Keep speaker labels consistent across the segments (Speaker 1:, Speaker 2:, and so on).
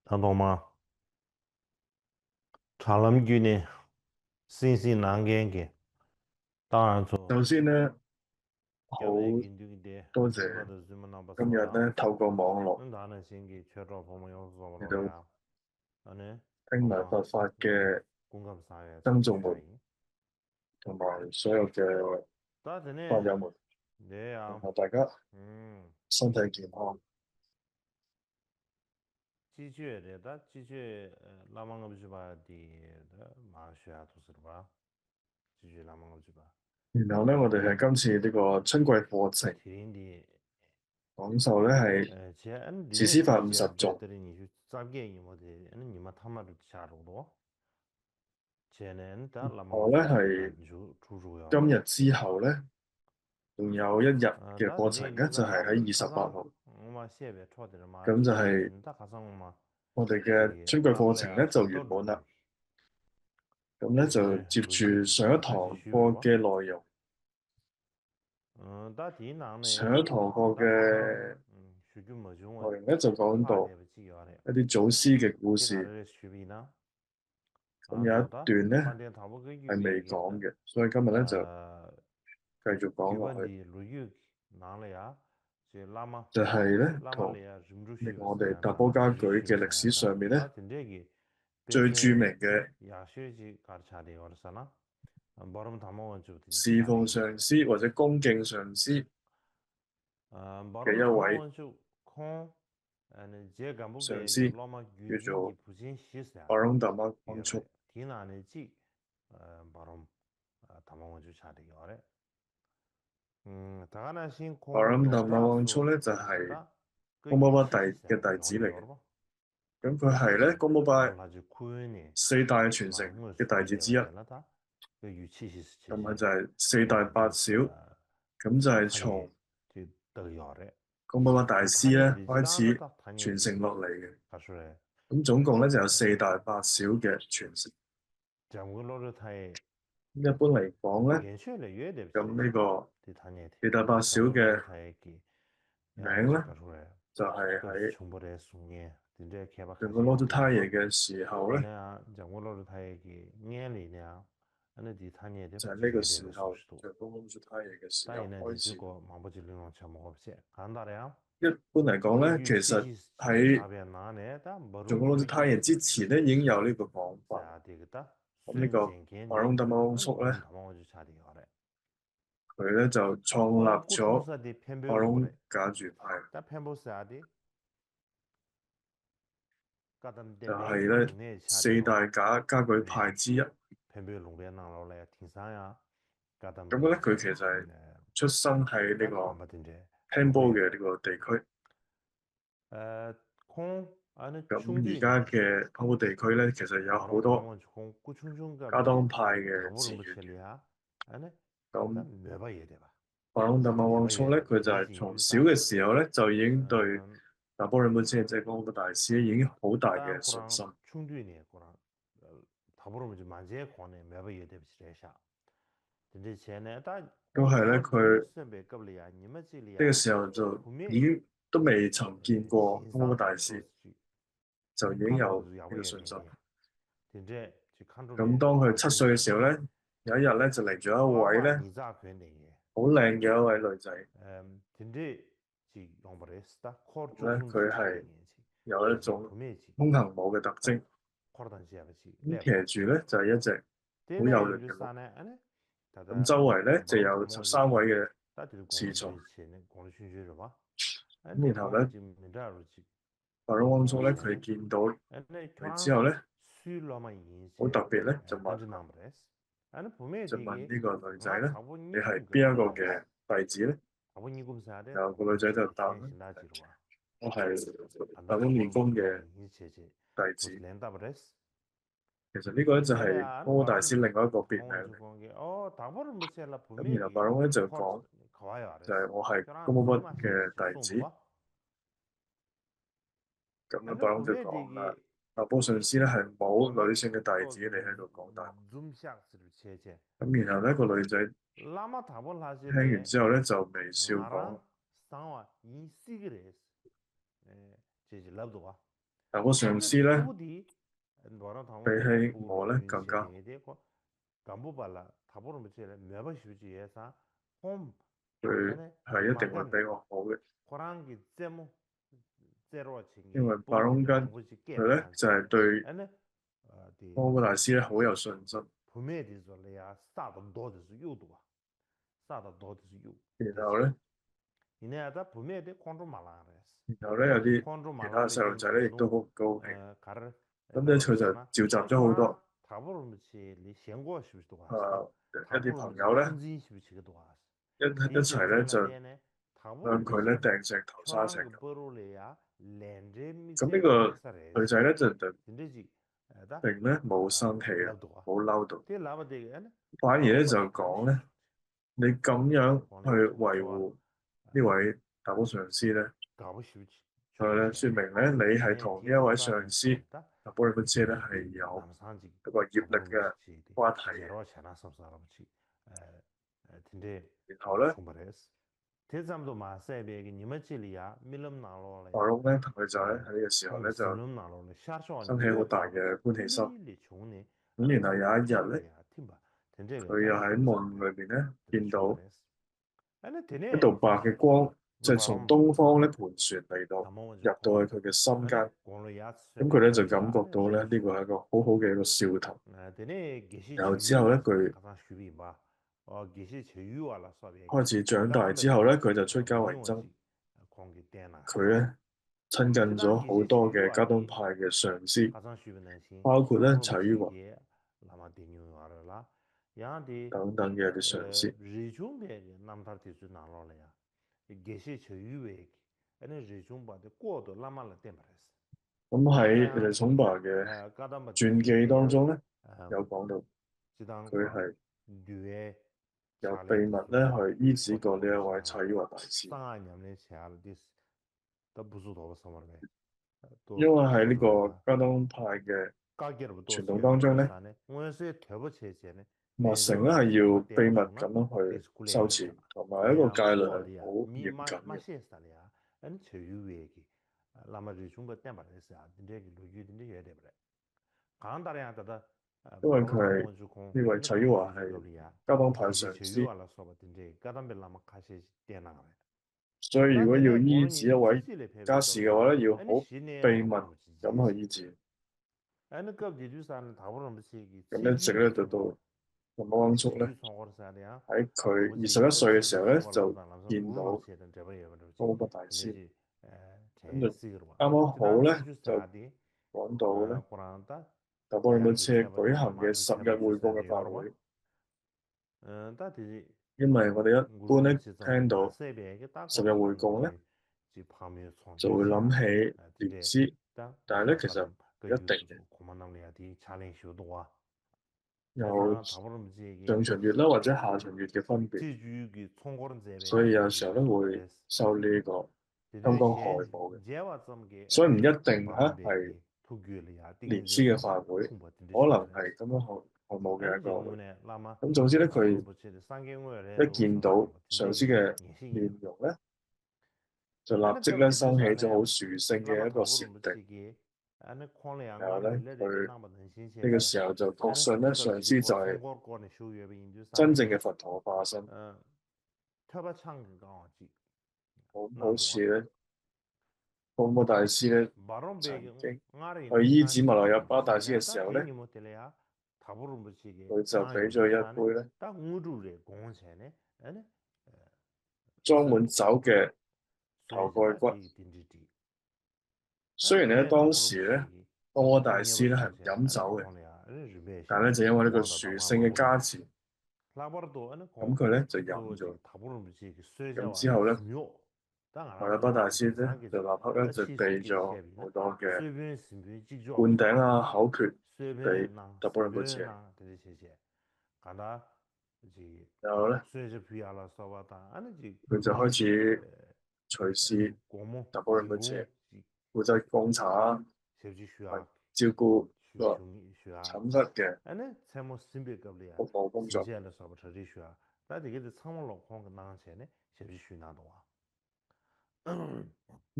Speaker 1: 聽到嗎？查林居呢，新鮮冷鏡嘅，當然做。
Speaker 2: 首先咧，好
Speaker 1: 叫你見到啲，
Speaker 2: 多謝今日咧透過網絡
Speaker 1: 咁但係先嘅出咗朋友做
Speaker 2: 嚟到
Speaker 1: 落嚟啊，呢，
Speaker 2: 聽埋佛法嘅
Speaker 1: 供給晒嘅
Speaker 2: 僧眾們
Speaker 1: 產品。
Speaker 2: 同埋所有嘅
Speaker 1: 但係呢，
Speaker 2: 法友們，
Speaker 1: 你啊，
Speaker 2: 然後大家
Speaker 1: 嗯，
Speaker 2: 身體健康。
Speaker 1: 繼續的，但繼續拉曼個不是吧？的馬學下都是吧？繼續拉曼個不是吧？
Speaker 2: 然後咧，我哋係今次呢個春季課程
Speaker 1: 提領的，
Speaker 2: 講授咧係
Speaker 1: 其實你
Speaker 2: 自私法
Speaker 1: 那
Speaker 2: 50種。
Speaker 1: 這裡你去咋個你麼的？你們他媽都下路多。前年得拉曼個
Speaker 2: 我咧
Speaker 1: 就是
Speaker 2: 係
Speaker 1: 蠻主要的。
Speaker 2: 今日之後咧，仲有一日嘅
Speaker 1: 但是你
Speaker 2: 課程咧，就係喺28號。
Speaker 1: 我嘛寫別錯的嘛，
Speaker 2: 咁就係
Speaker 1: 你打卡上嘛，
Speaker 2: 我哋
Speaker 1: 這
Speaker 2: 嘅春季課程咧就
Speaker 1: 都
Speaker 2: 完滿啦。
Speaker 1: 錄
Speaker 2: 咁咧就
Speaker 1: 對，
Speaker 2: 接
Speaker 1: 錄
Speaker 2: 住上一堂課嘅內容。
Speaker 1: 但係呢，
Speaker 2: 上一堂課嘅
Speaker 1: 數據冇用
Speaker 2: 內容咧就講到一啲祖師嘅故事。咁有一段咧係未講嘅，所以今日咧就繼續講落去。就係咧同呢個我哋達波家具嘅歷史上面咧最著名嘅侍奉上司或者恭敬上司嘅一位上司，叫做巴隆達馬光速。巴隆達馬光速咧就係公摩巴弟嘅弟子嚟嘅。咁佢係咧公摩巴四大傳承嘅弟子之一。咁佢就係四大八小，咁就係從公摩巴大師咧開始傳承落嚟嘅。咁總共咧就有四大八小嘅傳承。一般嚟講咧，咁呢個四大八小嘅名咧，就係喺上個羅都太爺嘅時候咧，就係呢個時候，上個羅都太爺嘅時候開始。一般嚟講咧，其實喺上個羅都太爺之前咧，已經有呢個講法。咁呢個巴隆達馬翁叔咧，佢咧就創立咗巴隆噶舉派，就係咧四大家舉派之一。咁咧，佢其實係出生喺呢個 Pambo 嘅呢個地區。咁而家嘅 Pambo 地區咧，其實有好多加當派嘅寺院嘅。咁巴隆達馬旺聰咧，佢就係從小嘅時候咧，就已經對達波仁波切即係公安大師已經好大嘅信心。都係咧，佢呢個時候就已經都未曾見過公安大師，就已經有呢個信心。咁當佢7歲嘅時候咧，有一日咧就嚟咗一位咧好靚嘅一位女仔。咧佢係有一種空行母嘅特徵，咁騎住咧就係一隻好幼嫩嘅鹿。咁周圍咧就有13位嘅侍從。咁然後咧，巴隆旺聰咧佢見到佢之後咧，好特別咧就問呢個女仔咧，你係邊一個嘅弟子咧？然後個女仔就答咧，我係達隆義公嘅弟子。其實呢個咧就係摩大師另外一個別名嚟。咁然後巴隆咧就講，就係我係公摩巴嘅弟子。咁巴隆就講啦，達波上師咧係冇女性嘅弟子嚟喺度講大話。咁然後咧個女仔聽完之後咧就微笑講，但我上司咧，比起我咧更加好，佢係一定會比我好嘅，因為白龍根佢咧就係對科波大師咧好有信心，然後咧。然後咧有啲其他細路仔咧亦都好唔高興，咁咧佢就召集咗好多一啲朋友咧一齊咧就向佢咧掟石頭沙石咁。咁呢個女仔咧就並咧冇生氣啊，冇嬲到，反而咧就講咧，你咁樣去維護呢位大波上司咧。係咧，説明咧你係同呢一位上司阿波利不切咧係有一個業力嘅關係嘅。然後咧，白龍咧同佢仔喺呢個時候咧就生起好大嘅歡喜心。咁然後有一日咧，佢又喺夢裏邊咧見到一道白嘅光，就係從東方咧盤旋嚟到，入到去佢嘅心間。咁佢咧就感覺到咧呢個係一個好好嘅一個兆頭。然後之後咧，佢開始長大之後咧，佢就出家為僧。佢咧親近咗好多嘅加東派嘅上師，包括咧柴於華等等嘅啲上師。咁喺日松巴嘅傳記當中咧，有講到佢係有秘密咧去醫治過呢一位柴於華大師。因為喺呢個加東派嘅傳統當中咧，密乘咧係要秘密咁樣去修持，同埋一個戒律係好嚴謹嘅。因為佢係呢位柴於華係加東派上師，所以如果要醫治一位家事嘅話咧，要好秘密咁去醫治。咁一直咧就到林邦光速咧喺佢21歲嘅時候咧就見到高不大師，咁就啱啱好咧就講到咧達波仁波切舉行嘅10日會供嘅法會。因為我哋一般咧聽到10日會供咧，就會諗起蓮師，但係咧其實唔一定嘅，有上旬月啦或者下旬月嘅分別，所以有時候咧會受呢個金剛亥母嘅，所以唔一定係蓮師嘅法會，可能係金剛亥母嘅一個會。咁總之咧，佢一見到上師嘅面容咧，就立即咧生起咗好殊勝嘅一個禪定。然後咧，佢呢個時候就確信咧，上師就係真正嘅佛陀化身。好似咧，降摩大師咧曾經去醫治密勒日巴大師嘅時候咧，佢就俾咗一杯咧裝滿酒嘅頭蓋骨。雖然咧當時咧，降摩大師咧係唔飲酒嘅，但係咧就因為呢個殊勝嘅加持，咁佢咧就飲咗。咁之後咧，密勒日巴大師咧就立刻咧就俾咗好多嘅灌頂啊、口訣俾達波仁波切。然後咧，佢就開始隨侍達波仁波切，負責貢茶啊，照顧個寢室嘅服務工作。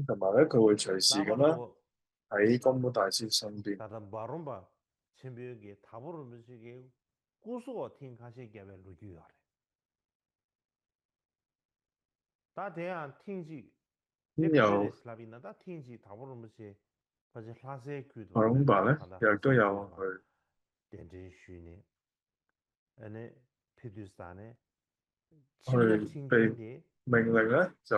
Speaker 2: 同埋咧，佢會隨時咁啦喺金寶大師身邊。
Speaker 1: 다다 바rum바 쳔비에게 다부르면시게 꾸수어 팅카시게베 루규요레 다 대한 팅지
Speaker 2: 咁
Speaker 1: 데크레레
Speaker 2: 又
Speaker 1: 슬라비나 다 팅지 다부르면시 바지 라세 큐도
Speaker 2: 海龍伯咧，
Speaker 1: 간다
Speaker 2: 亦都
Speaker 1: 라세
Speaker 2: 有
Speaker 1: 큐도
Speaker 2: 去
Speaker 1: 덴젠슈네 아네 피두스탄에
Speaker 2: 去
Speaker 1: 침략
Speaker 2: 被
Speaker 1: 칭겐데
Speaker 2: 命令咧，就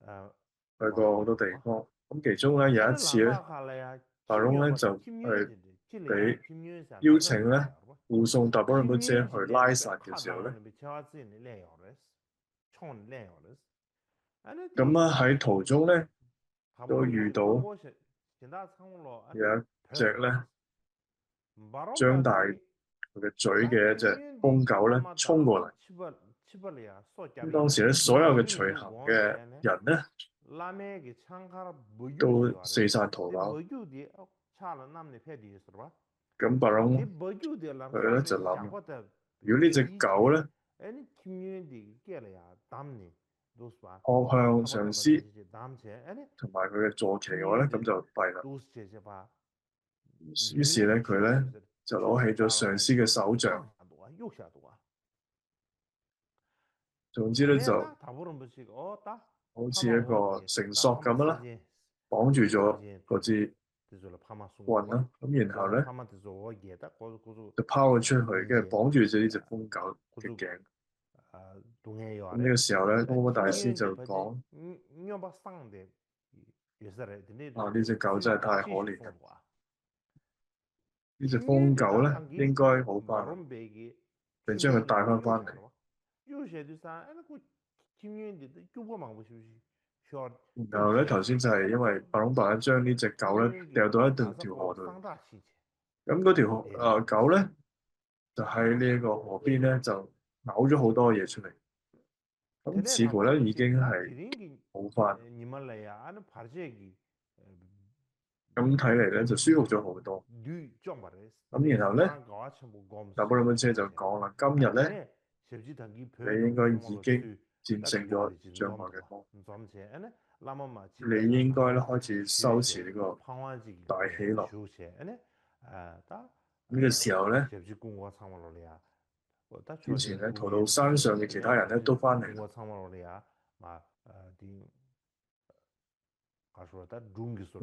Speaker 1: 아
Speaker 2: 去過好多地方。咁其中咧有一
Speaker 1: 아네
Speaker 2: 次咧，
Speaker 1: 람바 칼라야
Speaker 2: 白龍咧
Speaker 1: 김여바
Speaker 2: 就係
Speaker 1: 김여인데 찔레야
Speaker 2: 俾
Speaker 1: 김여인사
Speaker 2: 邀
Speaker 1: 나가
Speaker 2: 請咧
Speaker 1: 주세요
Speaker 2: 護送達波倫波姐去
Speaker 1: 김여인지
Speaker 2: 拉
Speaker 1: 내가
Speaker 2: 薩嘅時候咧，
Speaker 1: 카당하는 비차와즈니 레요레스 총 레요레스 아니
Speaker 2: 咁啊
Speaker 1: 디
Speaker 2: 喺途中咧都
Speaker 1: 다부르
Speaker 2: 遇到
Speaker 1: 공고시 진다 상물로
Speaker 2: 有一隻咧
Speaker 1: 바로
Speaker 2: 張大
Speaker 1: 바디
Speaker 2: 佢嘅嘴
Speaker 1: 다
Speaker 2: 嘅一隻
Speaker 1: 김여인디
Speaker 2: 瘋狗咧衝過嚟。
Speaker 1: 치벌이야
Speaker 2: 咁當時咧所有嘅隨行嘅人咧
Speaker 1: 라메기 창카라
Speaker 2: 都
Speaker 1: 버유디
Speaker 2: 四散逃
Speaker 1: 데
Speaker 2: 跑。
Speaker 1: 버유디 차라 남네 페디 있어봐
Speaker 2: 咁白龍
Speaker 1: 데 버유디
Speaker 2: 佢咧就
Speaker 1: 람사데
Speaker 2: 諗，
Speaker 1: 샤고다
Speaker 2: 如果呢隻狗咧
Speaker 1: 아니 김여인디 깨려야 담니 도스바
Speaker 2: 撲向
Speaker 1: 타바다
Speaker 2: 上司
Speaker 1: 마데지 담체 아니
Speaker 2: 同埋佢嘅坐騎嘅話咧，咁就弊啦。
Speaker 1: 도스체제 봐
Speaker 2: 於是咧佢咧就攞起咗上司嘅手杖，
Speaker 1: 욕샤도와
Speaker 2: 總之咧就
Speaker 1: 내가 다부른 것이 어따
Speaker 2: 好似一個繩索咁啦，綁住咗嗰支棍啦。咁然後咧就拋佢出去，跟住綁住咗呢隻瘋狗嘅頸。咁呢個時候咧，公公大師就講：啊，呢隻狗真係太可憐啦！呢隻瘋狗咧應該好翻啦，並將佢帶翻嚟。然後咧，頭先就係因為白龍伯咧將呢隻狗咧掉到一條河度，咁嗰條狗咧就喺呢一個河邊咧就嘔咗好多嘢出嚟，咁似乎咧已經係好翻，咁睇嚟咧就舒服咗好多。咁然後咧，達波倫波車就講啦：今日咧你應該已經戰勝咗障礙嘅魔，你應該咧開始修持呢個大喜樂。呢個時候咧，之前咧逃到山上嘅其他人咧都翻嚟啦。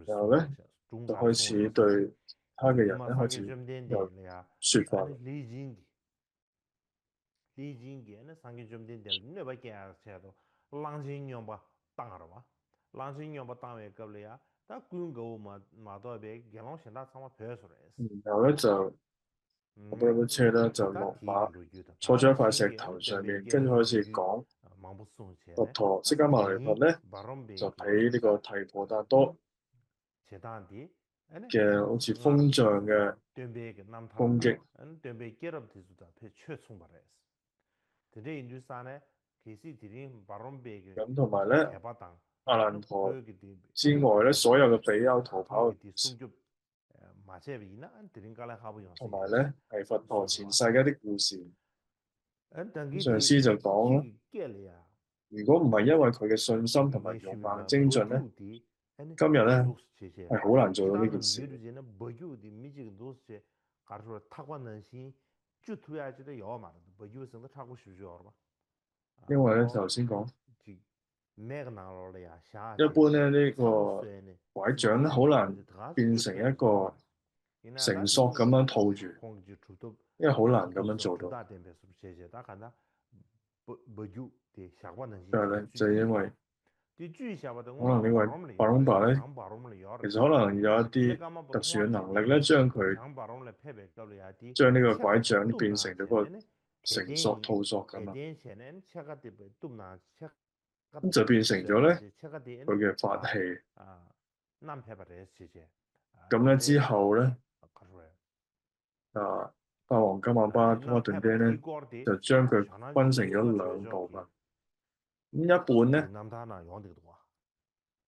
Speaker 2: 然後咧就開始對他嘅人咧開始有説法。然後咧就達波倫波車咧就落馬，坐咗一塊石頭上面，跟住開始講佛陀釋迦牟尼佛咧就俾呢個提婆達多嘅好似風象嘅攻擊。咁同埋咧，阿蘭陀之外咧，所有嘅比丘逃跑嘅故事，同埋咧係佛陀前世嘅一啲故事。上師就講啦，如果唔係因為佢嘅信心同埋勇猛精進咧，今日咧係好難做到呢件事。因為咧頭先講，一般咧呢個拐杖咧好難變成一個繩索咁樣套住，因為好難咁樣做到。但係咧就係因為可能呢位白龍伯咧，其實可能有一啲特殊嘅能力咧，將呢個拐杖變成咗個繩索套索咁啊，咁就變成咗咧佢嘅法器。咁咧之後咧，法王金剛巴通一頓爹咧，就將佢分成咗兩部分。咁一半咧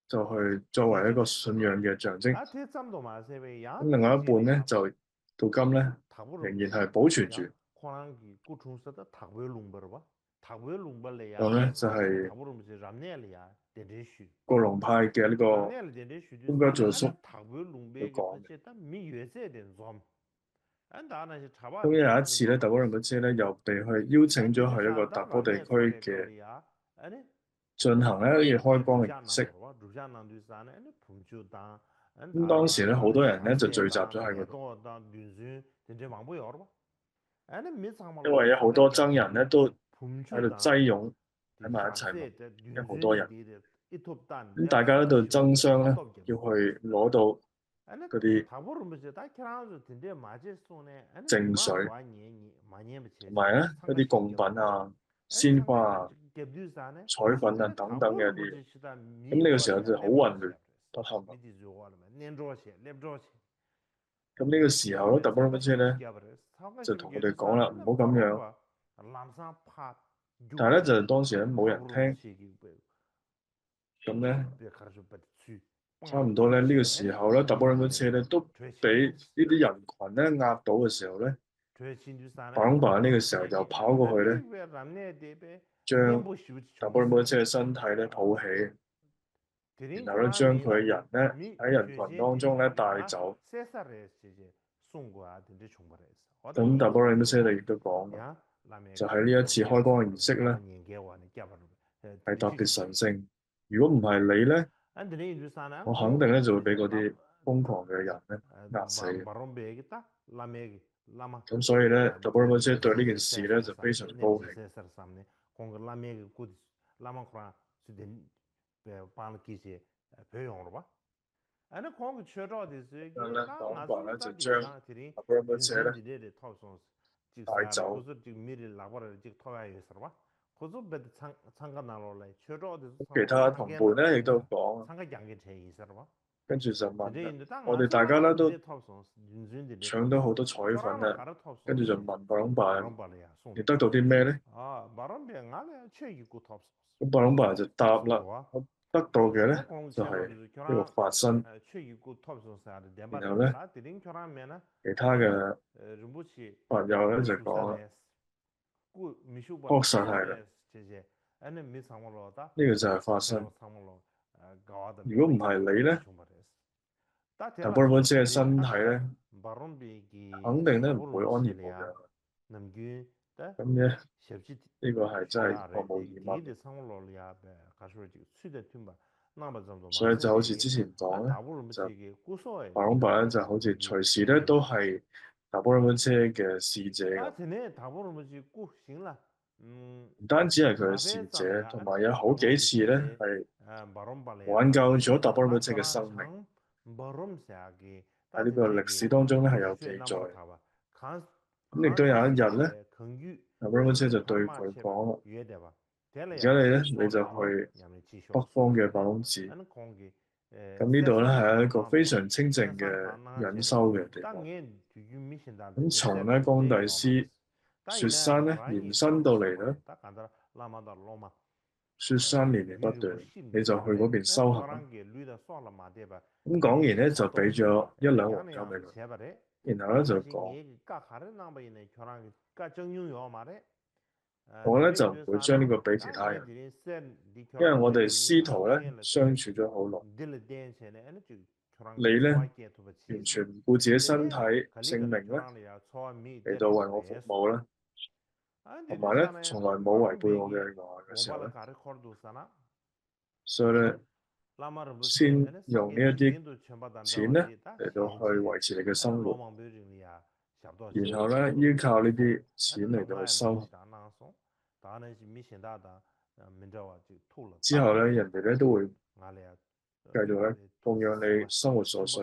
Speaker 2: 就去作為一個信仰嘅象徵，咁另外一半咧就到今咧仍然係保存住。咁咧就係國龍派嘅呢個東家俊叔要講嘅。咁有一次咧，達波仁波切咧又被去邀請咗去一個達波地區嘅進行咧呢個開光嘅儀式。咁當時咧好多人咧就聚集咗喺嗰度，因為有好多僧人咧都喺度擠擁喺埋一齊嘛，有好多人，咁大家喺度爭相咧要去攞到嗰啲淨水，同埋咧一啲供品啊、鮮花啊、彩粉啊等等嘅一啲嘢。咁呢個時候就好混亂不堪啦。咁呢個時候咧，達波仁波切咧就同佢哋講啦，唔好咁樣。但係咧就當時咧冇人聽，咁咧差唔多咧呢個時候咧，達波仁波切咧都俾呢啲人群咧壓倒嘅時候咧，巴隆巴呢個時候又跑過去咧，將達波仁波切嘅身體咧抱起，然後咧將佢嘅人咧喺人群當中咧帶走。咁達波仁波切亦都講，就喺呢一次開光嘅儀式咧係特別神聖。如果唔係你咧，我肯定咧就會俾嗰啲瘋狂嘅人咧壓死。咁所以咧，達波仁波切對呢件事咧就非常高興。咁咧，巴隆巴咧就將達波仁波切咧帶走。其他同伴咧亦都講，跟住就問我哋大家咧都搶到好多彩粉啊，跟住就問巴隆巴你得到啲咩咧？咁巴隆巴就答啦，我得到嘅咧就係呢個法身。然後咧，其他嘅法友咧就講啦，確實係啦，呢個就係法身。如果唔係你咧，達波仁波切嘅身體咧，肯定咧唔會安然無恙。咁咧，呢個係真係毫無疑問。所以就好似之前講咧，就巴隆巴咧就好似隨時咧都係達波仁波切嘅使者咁。唔單止係佢嘅使者，同埋有好幾次咧係挽救咗達波仁波切嘅生命。喺呢個歷史當中咧係有記載。咁亦都有一日咧，達波仁波切就對佢講啦，而家你就去北方嘅白龍寺。咁呢度咧係一個非常清靜嘅隱修嘅地方。咁從咧江底斯雪山咧延伸到嚟咧，雪山連綿不斷，你就去嗰邊修行。咁講完咧就俾咗一兩黃金俾佢，然後咧就講，我咧就唔會將呢個俾其他人，因為我哋師徒咧相處咗好耐，你咧完全唔顧自己身體性命咧嚟到為我服務啦，同埋咧從來冇違背我嘅話嘅時候咧，所以咧先用呢一啲錢咧嚟到去維持你嘅生活，然後咧依靠呢啲錢嚟到去修行。之後咧，人哋咧都會繼續咧供養你生活所需。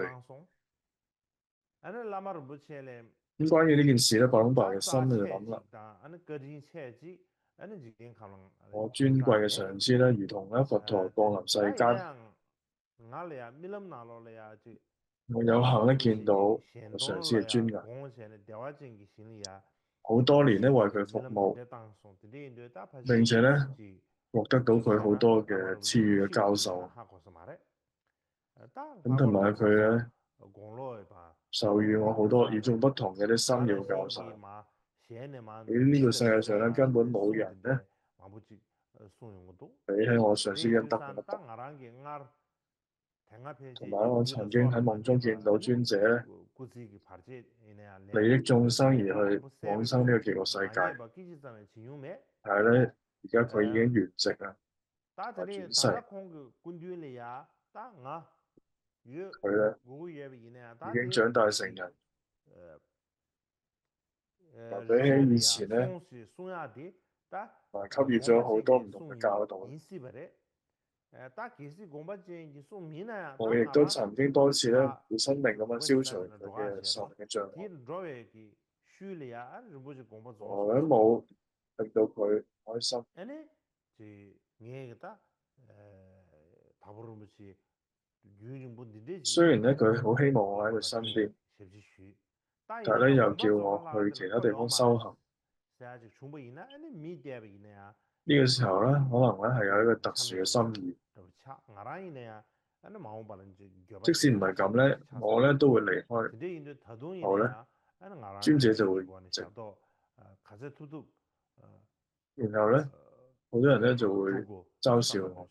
Speaker 2: 咁關於呢件事咧，巴隆巴嘅心咧就諗啦，我尊貴嘅上師咧，如同咧佛陀降臨世間，我有幸咧見到我上師嘅尊顏，好多年咧為佢服務，並且咧獲得到佢好多嘅賜予嘅教授，咁同埋佢咧授予我好多與眾不同嘅啲心要教授。喺呢個世界上咧，根本冇人咧比起我上司應得更加多。同埋我曾經喺夢中見到尊者咧，利益眾生而去往生呢個極樂世界，但係咧而家佢已經圓寂啦，同埋轉世，佢咧已經長大成人。比起以前咧，還給予咗好多唔同嘅教導。我亦都曾經多次咧唔顧生命咁樣消除佢嘅壽命嘅障礙。我都冇令到佢開心。雖然咧佢好希望我喺佢身邊，但係咧又叫我去其他地方修行。呢個時候咧，可能咧係有一個特殊嘅心意。即使唔係咁咧，我咧都會離開。後咧，尊者就會靜。然後咧，好多人咧就會嘲笑我。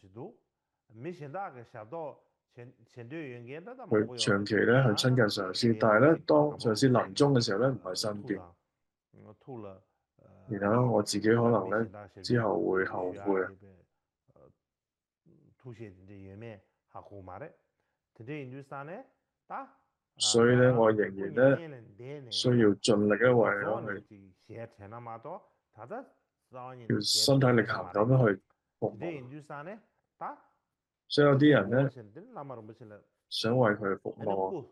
Speaker 2: 佢長期咧去親近上司，但係咧當上司臨終嘅時候咧唔喺身邊。然後我自己可能咧之後會後悔。所以咧，我仍然咧需要盡力咧為咗去要身體力行咁樣去服務。所以有啲人咧想為佢服務，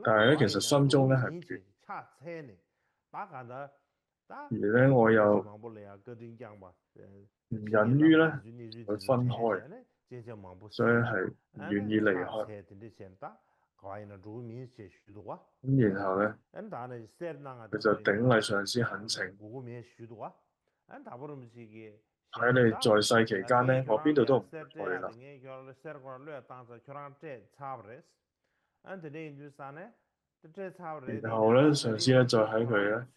Speaker 2: 但係咧其實心中咧係唔願。而咧我又唔忍於咧去分開，所以係唔願意離開。咁然後咧，佢就頂禮上司懇請，喺你在世期間咧，我邊度都唔會去啦。然後咧，上司咧再喺佢咧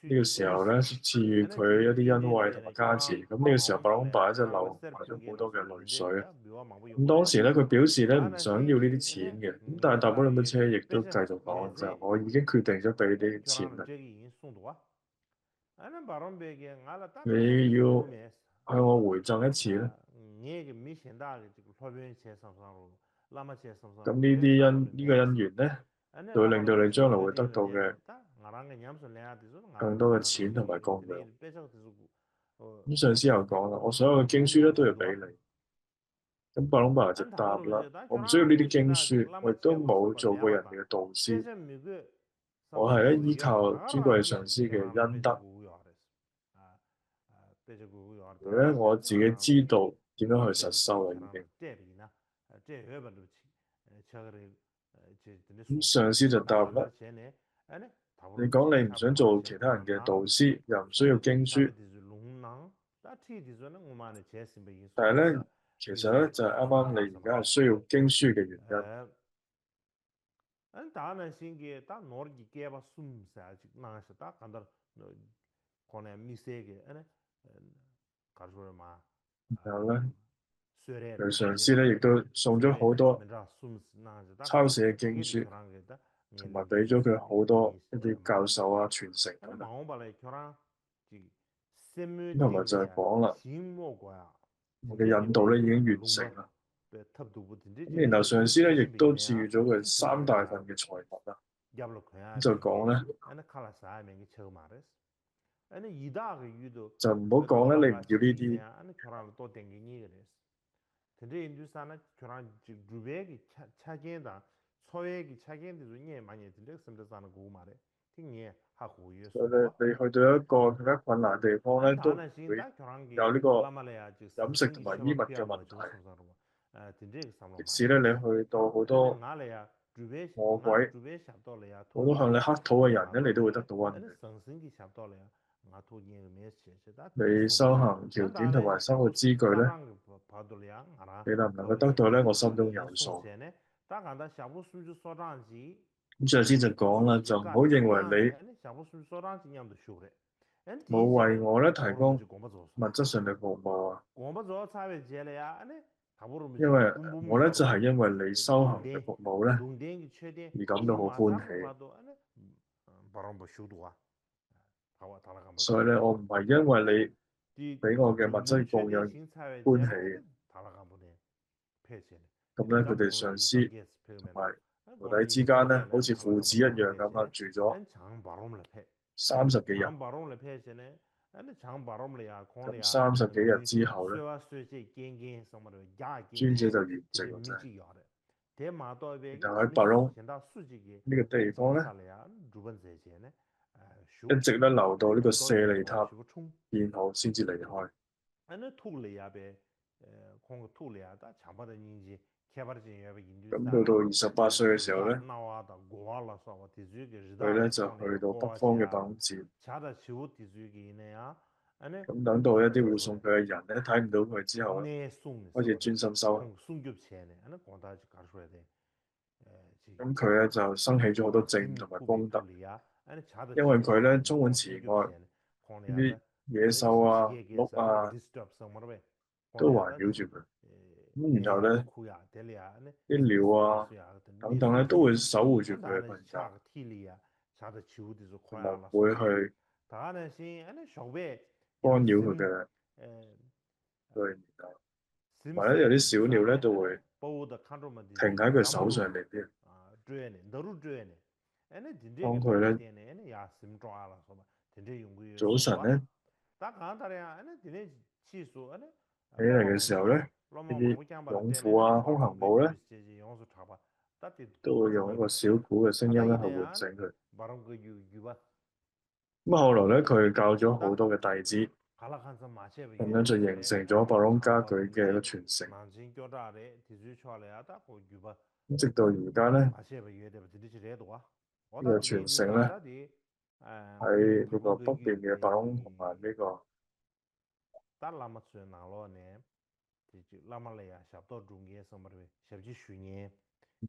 Speaker 2: 呢個時候咧賜予佢一啲恩惠同埋加持。咁呢個時候，巴隆巴就流埋咗好多嘅淚水。咁當時咧，佢表示咧唔想要呢啲錢嘅。咁但係達波倫巴車亦都繼續講就係我已經決定咗俾呢啲錢啦。你要向我回贈一次咧？咁呢啲呢個因緣咧，就會令到你將來會得到嘅更多嘅錢同埋供養。咁上司又講啦，我所有嘅經書咧都要俾你。咁巴隆巴就答啦，我唔需要呢啲經書，我亦都冇做過人哋嘅導師，我係咧依靠尊貴上司嘅恩德。而咧我自己知道點樣去實修啦，已經。咁上司就答啦，你講你唔想做其他人嘅導師，又唔需要經書，但係咧其實咧就係啱啱你而家係需要經書嘅原因。然後咧，佢上司咧亦都送咗好多抄寫嘅經書，同埋俾咗佢好多一啲教授啊傳承咁樣。咁同埋就係講啦，我嘅引導咧已經完成啦。咁然後上司咧亦都賜予咗佢3大份嘅財物啦。咁就講咧，就唔好講咧，你唔要呢啲。所以你去到一個更加困難嘅地方咧，都唔會有呢個飲食同埋衣物嘅問題。即使咧你去到好多魔鬼、好多向你乞討嘅人咧，你都會得到溫暖。你修行條件同埋生活資具咧，你能唔能夠得到咧？我心中有數。咁上司就講啦，就唔好認為你冇為我咧提供物質上嘅服務啊，因為我咧就係因為你修行嘅服務咧而感到好歡喜，所以咧我唔係因為你俾我嘅物質供養歡喜嘅。咁咧佢哋上司同埋徒弟之間咧，好似父子一樣咁啊，住咗30幾日。咁30幾日之後咧，尊者就圓寂啦，真係。然後喺白龍呢個地方咧，一直咧留到呢個舍利塔建好先至離開。咁到28歲嘅時候咧，佢咧就去到北方嘅白龍寺。咁等到一啲護送佢嘅人咧睇唔到佢之後咧，開始專心修行。咁佢咧就生起咗好多正同埋功德，因為佢咧充滿慈愛，呢啲野獸啊、鹿啊都環繞住佢。咁然後咧啲鳥啊等等咧都會守護住佢嘅瞓覺，同埋唔會去干擾佢嘅睡眠啊。同埋咧有啲小鳥咧都會停喺佢手上邊邊，幫佢咧早晨咧起嚟嘅時候咧，呢啲勇虎啊、空行母咧都會用一個小鼓嘅聲音咧去喚醒佢。咁後來咧佢教咗好多嘅弟子，咁樣就形成咗白龍家具嘅一個傳承。咁直到而家咧，呢個傳承咧喺呢個北邊嘅白龍同埋呢個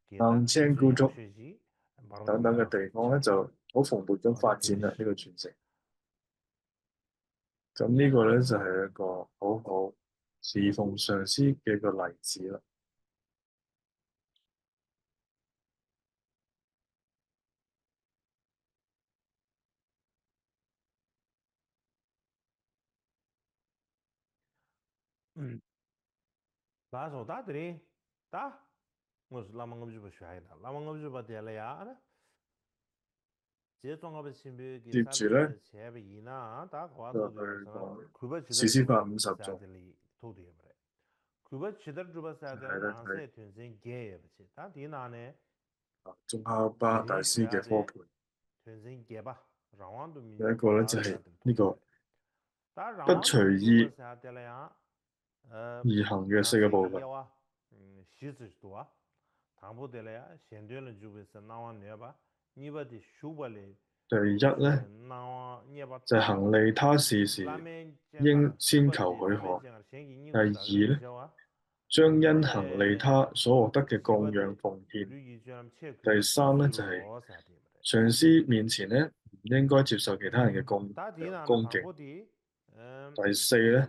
Speaker 2: 南青姑竹等等嘅地方咧就好蓬勃咁發展啦，呢個傳承。咁呢個咧就係一個好好侍奉上師嘅一個例子啦。接住咧就去講事師法50頌，係咧係宗喀巴大師嘅科判。有一個咧就係呢個不隨意而行嘅4個部分。第一咧就係行利他事時應先求許可。第二咧將因行利他所獲得嘅供養奉獻。第三咧就係上師面前咧唔應該接受其他人嘅供養恭敬。第四咧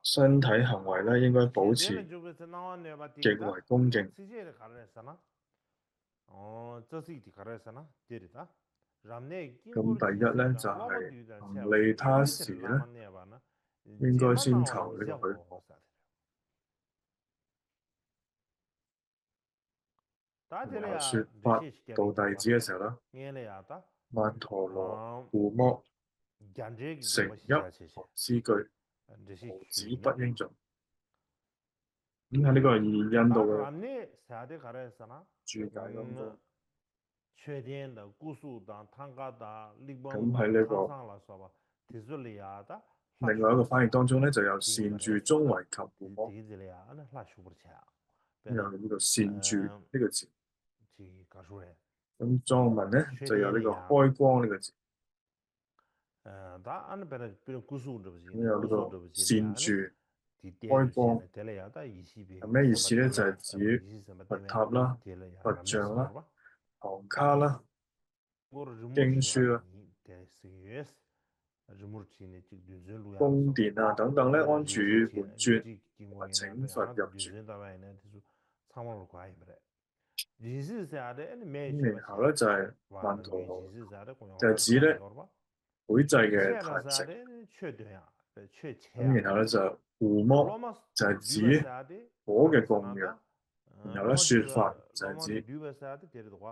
Speaker 2: 身體行為咧應該保持極為恭敬。咁第一咧就係行利他時咧應該先求呢個許可。然後說法度弟子嘅時候啦，曼陀羅護摩成邑寒詩句，無子不應盡。咁喺呢個以印度嘅注解當中，咁喺呢個另外一個翻譯當中咧，就有善住中維及護摩，有呢個善住呢個字。咁藏文咧就有呢個開光呢個字。咁有呢個善住開光係咩意思咧？就係指佛塔啦、佛像啦、行卡啦、經書啦，供電啊等等咧，按住換轉同埋懲罰入住。咁然後咧就係曼陀羅，就係指咧會制嘅壇城。咁然後咧就護摩，就係指火嘅供養。然後咧説法就係指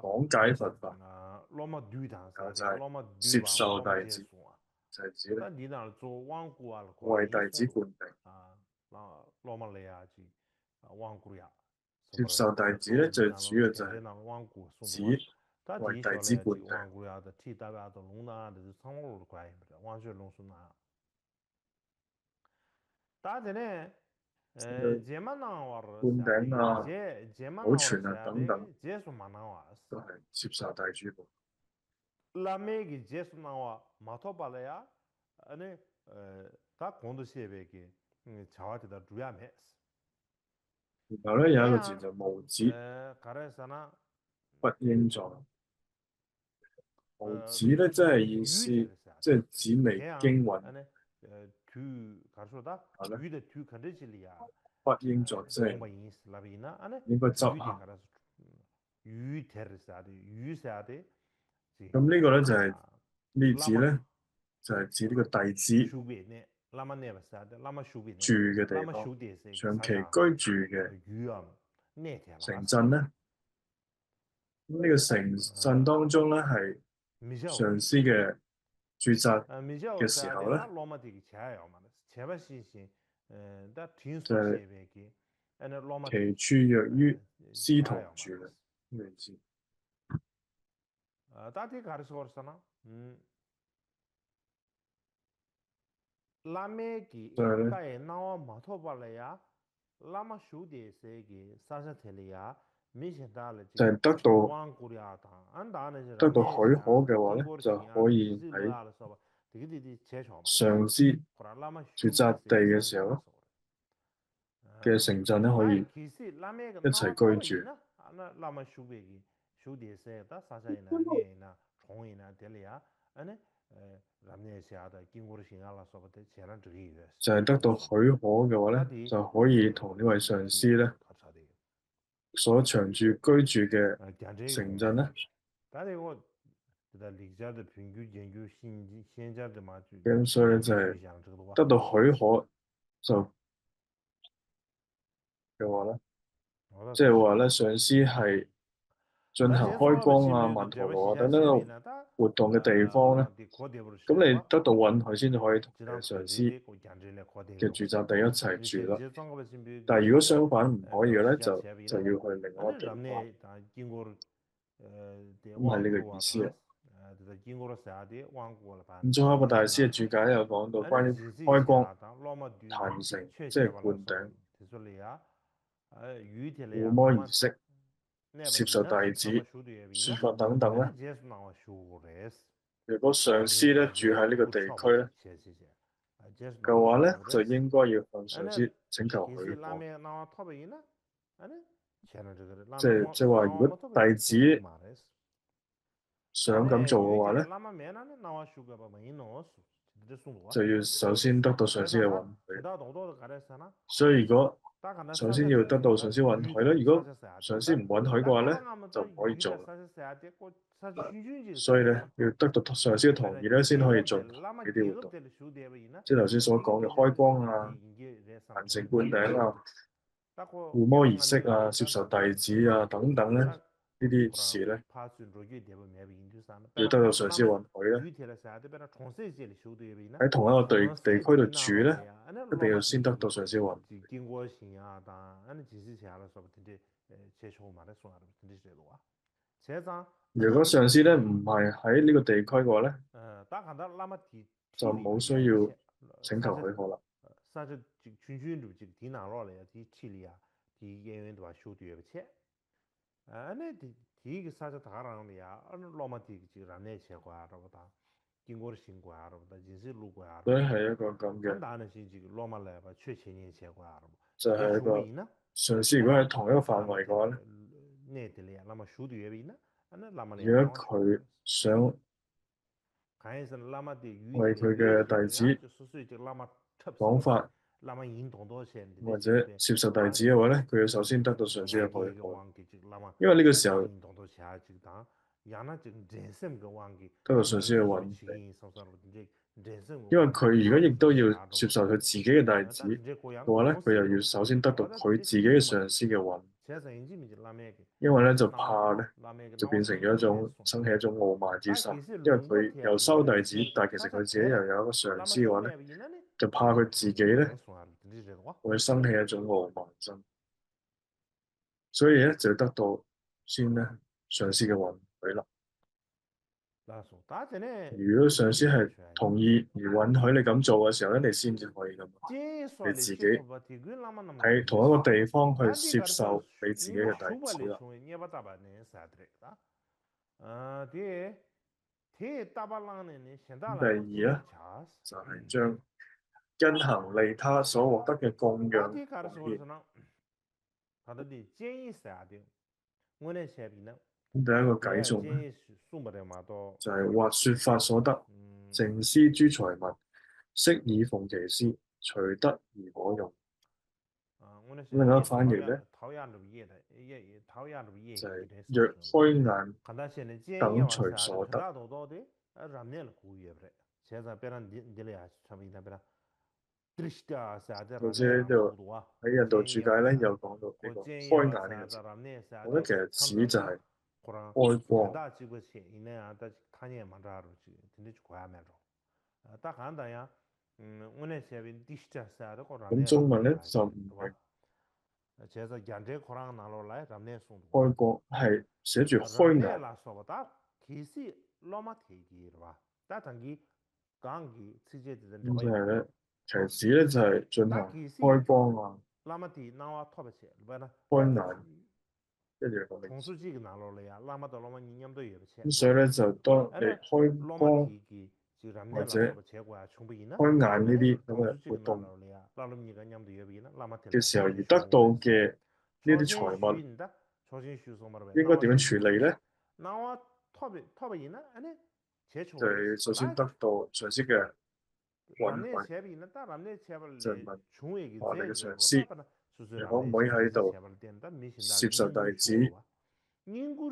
Speaker 2: 講解佛法。然後就係接受弟子，就係指咧為弟子灌頂。接受弟子咧最主要就係指為弟子灌頂。灌頂啊、保存啊等等，都係接受弟子部。然後咧有一個字就無子，不應作。無子咧即係意思，即係指未經允。不應作即係應該執行。咁呢個咧就係呢字咧就係指呢個弟子住嘅地方，長期居住嘅城鎮咧。咁呢個城鎮當中咧係上師嘅駐紮嘅時候咧，就係其處若於師堂住嘅呢個字。所以咧就係得到許可嘅話咧，就可以喺上師駐紮地嘅時候嘅城鎮咧，可以一齊居住。就係得到許可嘅話咧，就可以同呢位上師咧所長住居住嘅城鎮咧，咁所以咧就係得到許可就嘅話咧，即係話咧上師係進行開光啊、曼陀羅啊等等嘅活動嘅地方咧，咁你得到允許先至可以同你嘅上師嘅住宅地一齊住啦。但係如果相反唔可以嘅咧，就要去另外一個地方。咁係呢個意思啊。咁宗喀巴大師嘅注解有講到關於開光、壇城，即係灌頂、護摩儀式、接受弟子、説法等等咧。如果上師咧住喺呢個地區咧嘅話咧，就應該要向上師請求許可。即係話，如果弟子想咁做嘅話咧，就要首先得到上師嘅允許。所以如果首先要得到上師允許咧，如果上師唔允許嘅話咧，就唔可以做啦。所以咧要得到上師嘅同意咧，先可以進行呢啲活動。即係頭先所講嘅開光啊、壇城灌頂啊、護摩儀式啊、接受弟子啊等等咧，呢啲事咧要得到上師允許咧，喺同一個地區度住咧，一定要先得到上師允許。如果上師咧唔係喺呢個地區嘅話咧，就冇需要請求許可啦。所以係一個咁嘅，就係一個上師如果喺同一個範圍嘅話咧，如果佢想為佢嘅弟子講法，或者接受弟子嘅話咧，佢要首先得到上師嘅許可，因為呢個時候得到上師嘅允許。因為佢如果亦都要接受佢自己嘅弟子嘅話咧，佢又要首先得到佢自己嘅上師嘅允，因為咧就怕咧就變成咗一種生起一種傲慢之心，因為佢又收弟子，但係其實佢自己又有一個上師嘅話咧，就怕佢自己咧會生起一種傲慢心，所以咧就要得到先咧上師嘅允許啦。如果上司係同意而允許你咁做嘅時候咧，你先至可以咁，你自己喺同一個地方去接受你自己嘅弟子啦。第二咧就係將因行利他所獲得嘅供養奉獻。咁第一個偈頌咧就係或說法所得，淨施諸財物，悉以奉其師，隨得而可用。咁另一個翻譯咧就係若開眼等隨所得。或者呢度喺印度注解咧，又講到呢個開眼呢個字，我覺得其實指就係開光。咁中文咧就唔係開光，係寫住開眼。咁就係咧，其實指咧就係進行開光啊、開眼一樣嘅意思。咁所以咧就當你開光或者開眼呢啲咁嘅活動嘅時候，而得到嘅呢啲財物，應該點樣處理咧？就係首先得到上師嘅允許，就係問話你嘅上師，你可唔可以喺度接受弟子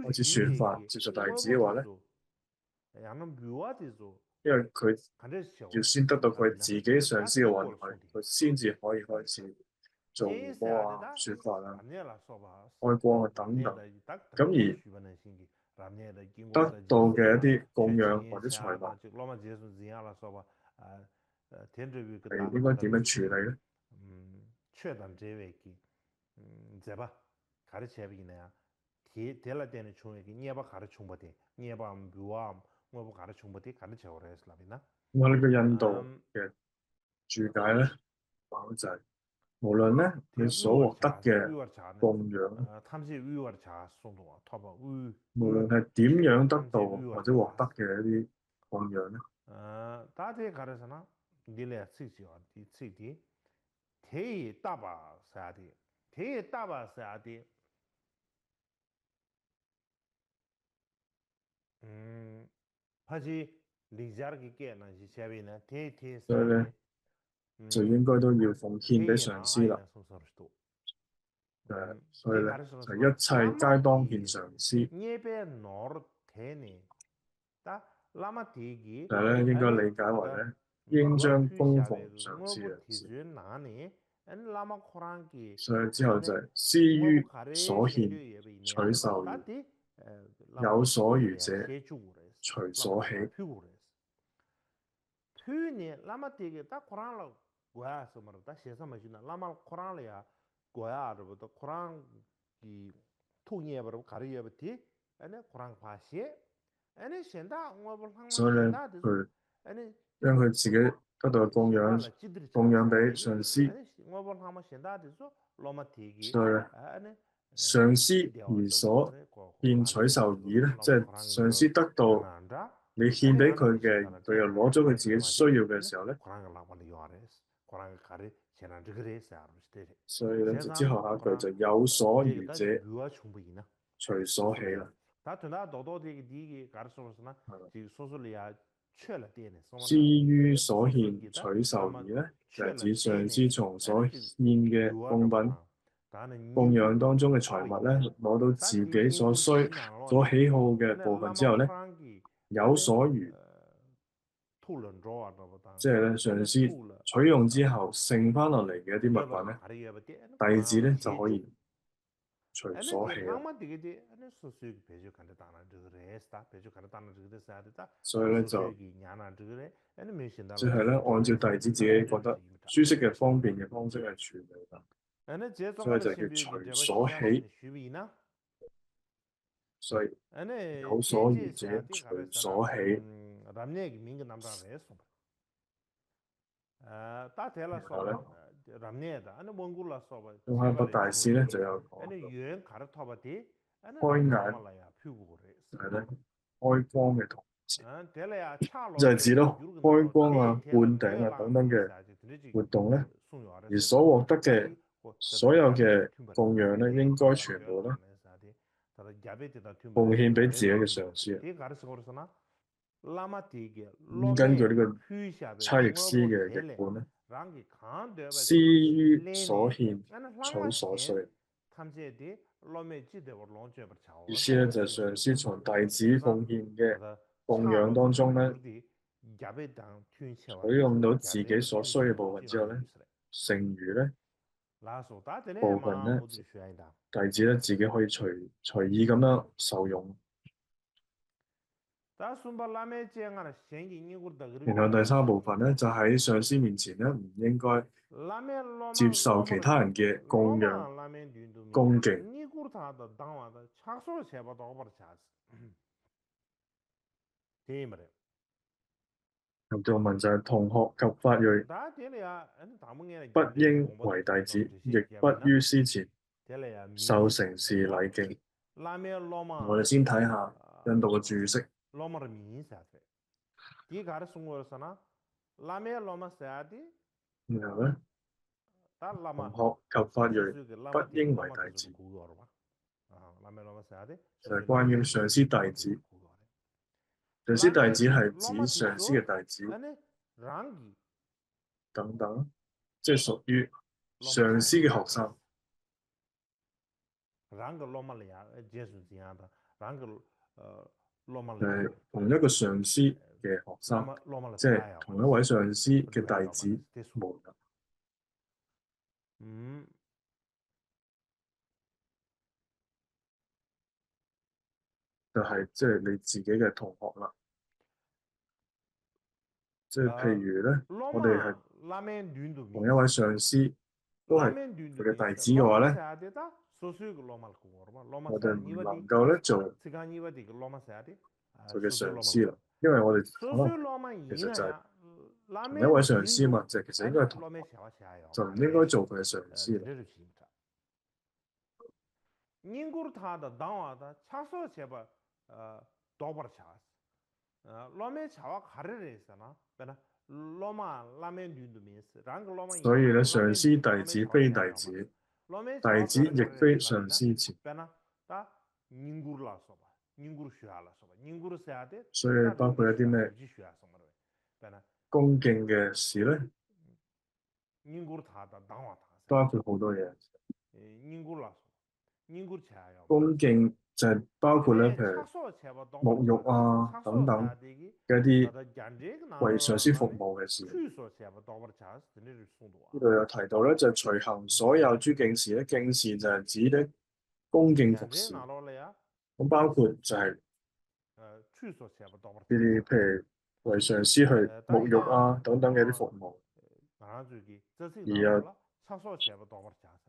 Speaker 2: 開始説法？接受弟子嘅話咧，因為佢要先得到佢自己上師嘅允許，佢先至可以開始做護摩啊、説法啊、開光啊等等。咁而得到嘅一啲供養或者財物係應該點樣處理咧？咁喺呢個印度嘅注解咧，講就係無論咧你所獲得嘅供養，無論係點樣得到或者獲得嘅一啲供養咧，所以咧就應該都要奉獻俾上師啦。所以咧就一切皆當獻上師。但係咧應該理解為咧，應將供奉上師嘅意思。所以之後就係施於所獻，取受予，有所餘者，隨所喜。所以咧，佢將佢自己得到嘅供養俾上師。所以咧，上師而所獻取受予咧，即係上師得到你獻俾佢嘅，佢又攞咗佢自己需要嘅時候咧，所以咧就之後下一句就有所餘者，隨所喜啦。施於所獻取受儀呢，就係指上司從所獻嘅供品供養當中嘅財物咧，攞到自己所需、所喜好嘅部分之後咧，有所餘，即係咧上司取用之後剩翻落嚟嘅一啲物品咧，弟子咧就可以隨所喜啦。所以咧就即係咧按照弟子自己覺得舒適嘅方便嘅方式去處理啦。所以就叫隨所喜。所以有所餘者隨所喜。然後咧，宗喀巴大師咧就有講到，開眼就係咧開光嘅同時，就係指咯開光啊、灌頂啊等等嘅活動咧，而所獲得嘅所有嘅供養咧，應該全部咧奉獻俾自己嘅上司。根據呢個差譯師嘅譯本咧，施於所獻取所需，意思咧就係上司從弟子奉獻嘅供養當中咧，取用到自己所需嘅部分之後咧，剩餘咧部分咧，弟子咧自己可以隨意咁樣受用。然後第三部分咧，就喺上司面前咧，唔應該接受其他人嘅供養、恭敬。條文就係同學及法裔不應為弟子，亦不於師前受承事禮敬。我哋先睇下印度嘅注釋。然後咧，同學及法裔不應為弟子，就係關於上司弟子。上司弟子係指上司嘅弟子等等，即係屬於上司嘅學生。係同一個上司嘅學生，即係同一位上司嘅弟子們。就係即係你自己嘅同學啦。即係譬如咧，我哋係同一位上司，都係佢嘅弟子嘅話咧，我哋唔能夠咧做佢嘅上司啦，因為我哋可能其實就係同一位上司嘛，就其實應該係同學，就唔應該做佢嘅上司啦。所以咧，上司弟子非弟子，弟子亦非上司前。所以包括一啲咩恭敬嘅事咧，包括好多嘢。恭敬就係包括咧，譬如沐浴啊等等嘅一啲為上司服務嘅事。呢度有提到咧，就係隨行所有諸敬事咧，敬事就係指咧恭敬服侍。咁包括就係呢啲譬如為上司去沐浴啊等等嘅一啲服務。而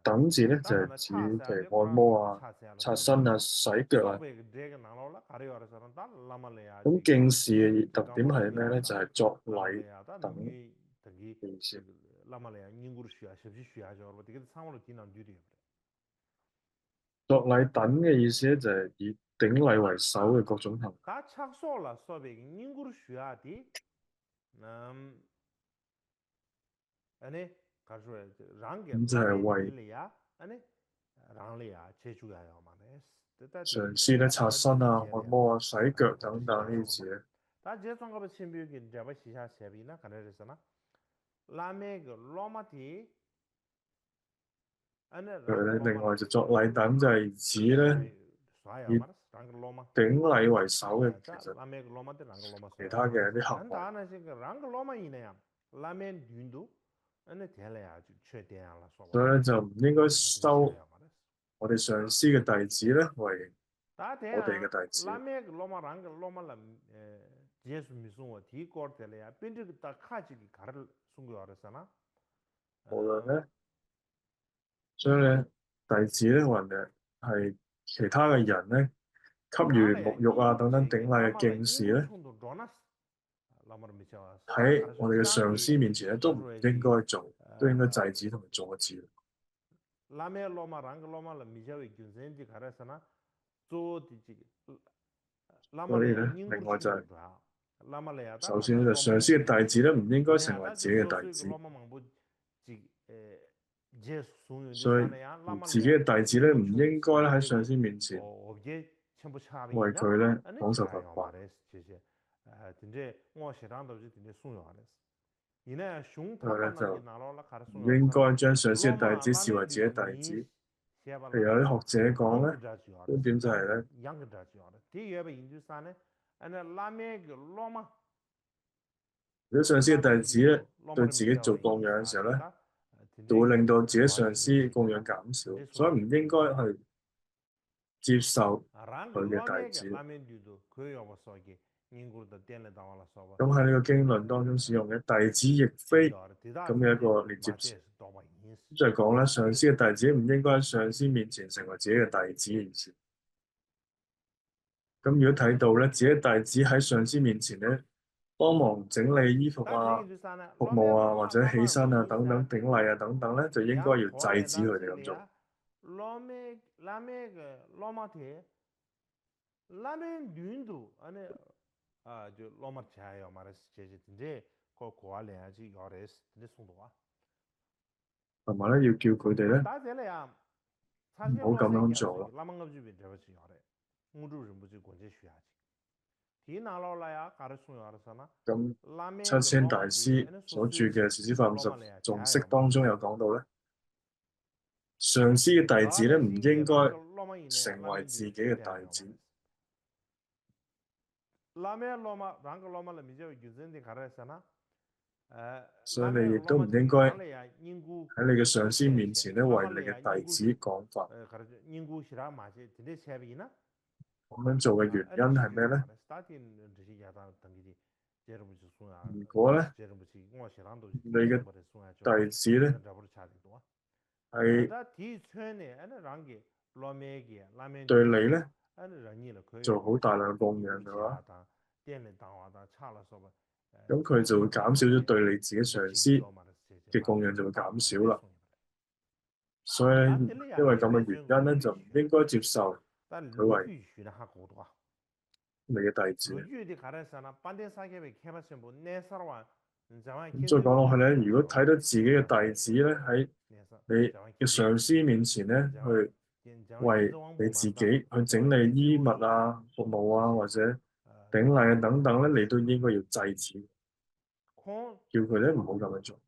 Speaker 2: 等字咧就係指譬如按摩啊、擦身啊、洗腳啊。咁敬事嘅特點係咩咧？就係作禮等嘅意思。作禮等嘅意思咧，就係以頂禮為首嘅各種行為。咁就係為上司咧擦身啊、按摩啊、洗腳等等呢啲字咧，
Speaker 1: 다 제송가부 신비기 잡아 시샤 세비나 가르르잖아. 라메 그 로마티 아니
Speaker 2: 佢
Speaker 1: 랑
Speaker 2: 咧另
Speaker 1: 로마
Speaker 2: 外就作禮等就係指咧
Speaker 1: 사야
Speaker 2: 以
Speaker 1: 말스 랑 로마
Speaker 2: 頂禮為首嘅，其
Speaker 1: 자
Speaker 2: 實
Speaker 1: 라메 로마데 랑 로마
Speaker 2: 其
Speaker 1: 사야
Speaker 2: 他嘅啲行為，
Speaker 1: 난다 하나씩 랑 로마 이네야 라메 윤도 아니 대래야 최대한라
Speaker 2: 所
Speaker 1: 소바
Speaker 2: 以咧就唔應該
Speaker 1: 아들
Speaker 2: 收
Speaker 1: 사야 말스
Speaker 2: 我哋上司嘅弟子咧為
Speaker 1: 다
Speaker 2: 我哋嘅
Speaker 1: 대야
Speaker 2: 弟子。
Speaker 1: 라메 로마 랑 로마라 예수 미송어 디코르 대래야 빈드 다 카지기 가를 숨고 알았잖아
Speaker 2: 無論咧，所以咧弟子咧或者係其他嘅人咧，給予沐浴啊等等頂禮嘅敬事咧，喺我哋嘅上司面前咧都唔應該做，都應該制止同埋阻止。所以咧，另外就係、首先咧就上司嘅弟子咧唔應該成為自己嘅弟子，所以而自己嘅弟子咧唔應該咧喺上司面前為佢咧講受罰話。因為咧就唔應該將上司嘅弟子視為自己嘅弟子。譬如有啲學者講咧，觀點就係咧，如果上司嘅弟子咧對自己做供養嘅時候咧，就會令到自己上司供養減少，所以唔應該去接受佢嘅弟子。咁喺呢個經論當中使用嘅弟子亦非咁嘅一個連接詞，就係講咧上司嘅弟子唔應該喺上司面前成為自己嘅弟子嘅意思。咁如果睇到咧自己弟子喺上司面前咧幫忙整理衣服啊、服務啊或者起身啊等等頂禮啊等等咧，就應該要制止佢哋咁做。
Speaker 1: 就罗马茶要嘛的这些真個國聯係要的的送到啊。
Speaker 2: 同埋咧要叫佢哋咧唔好咁樣做咯。咁七千大師所著嘅《事師法50頌釋》當中有講到咧，上司嘅弟子咧唔應該成為自己嘅弟子。所以你亦都唔應該喺你嘅上司面前咧為你嘅弟子講法。咁樣做嘅原因係咩咧？如果咧你嘅弟子咧係對你咧做好大量供養嘅話，咁佢就會減少咗對你自己上司嘅供養就會減少啦。所以因為咁嘅原因咧，就唔應該接受佢為你嘅弟子。咁再講落去咧，如果睇到自己嘅弟子咧喺你嘅上司面前咧，去為你自己去整理衣物啊、服務啊或者頂禮啊等等咧，你都應該要制止，叫佢咧唔好咁樣做。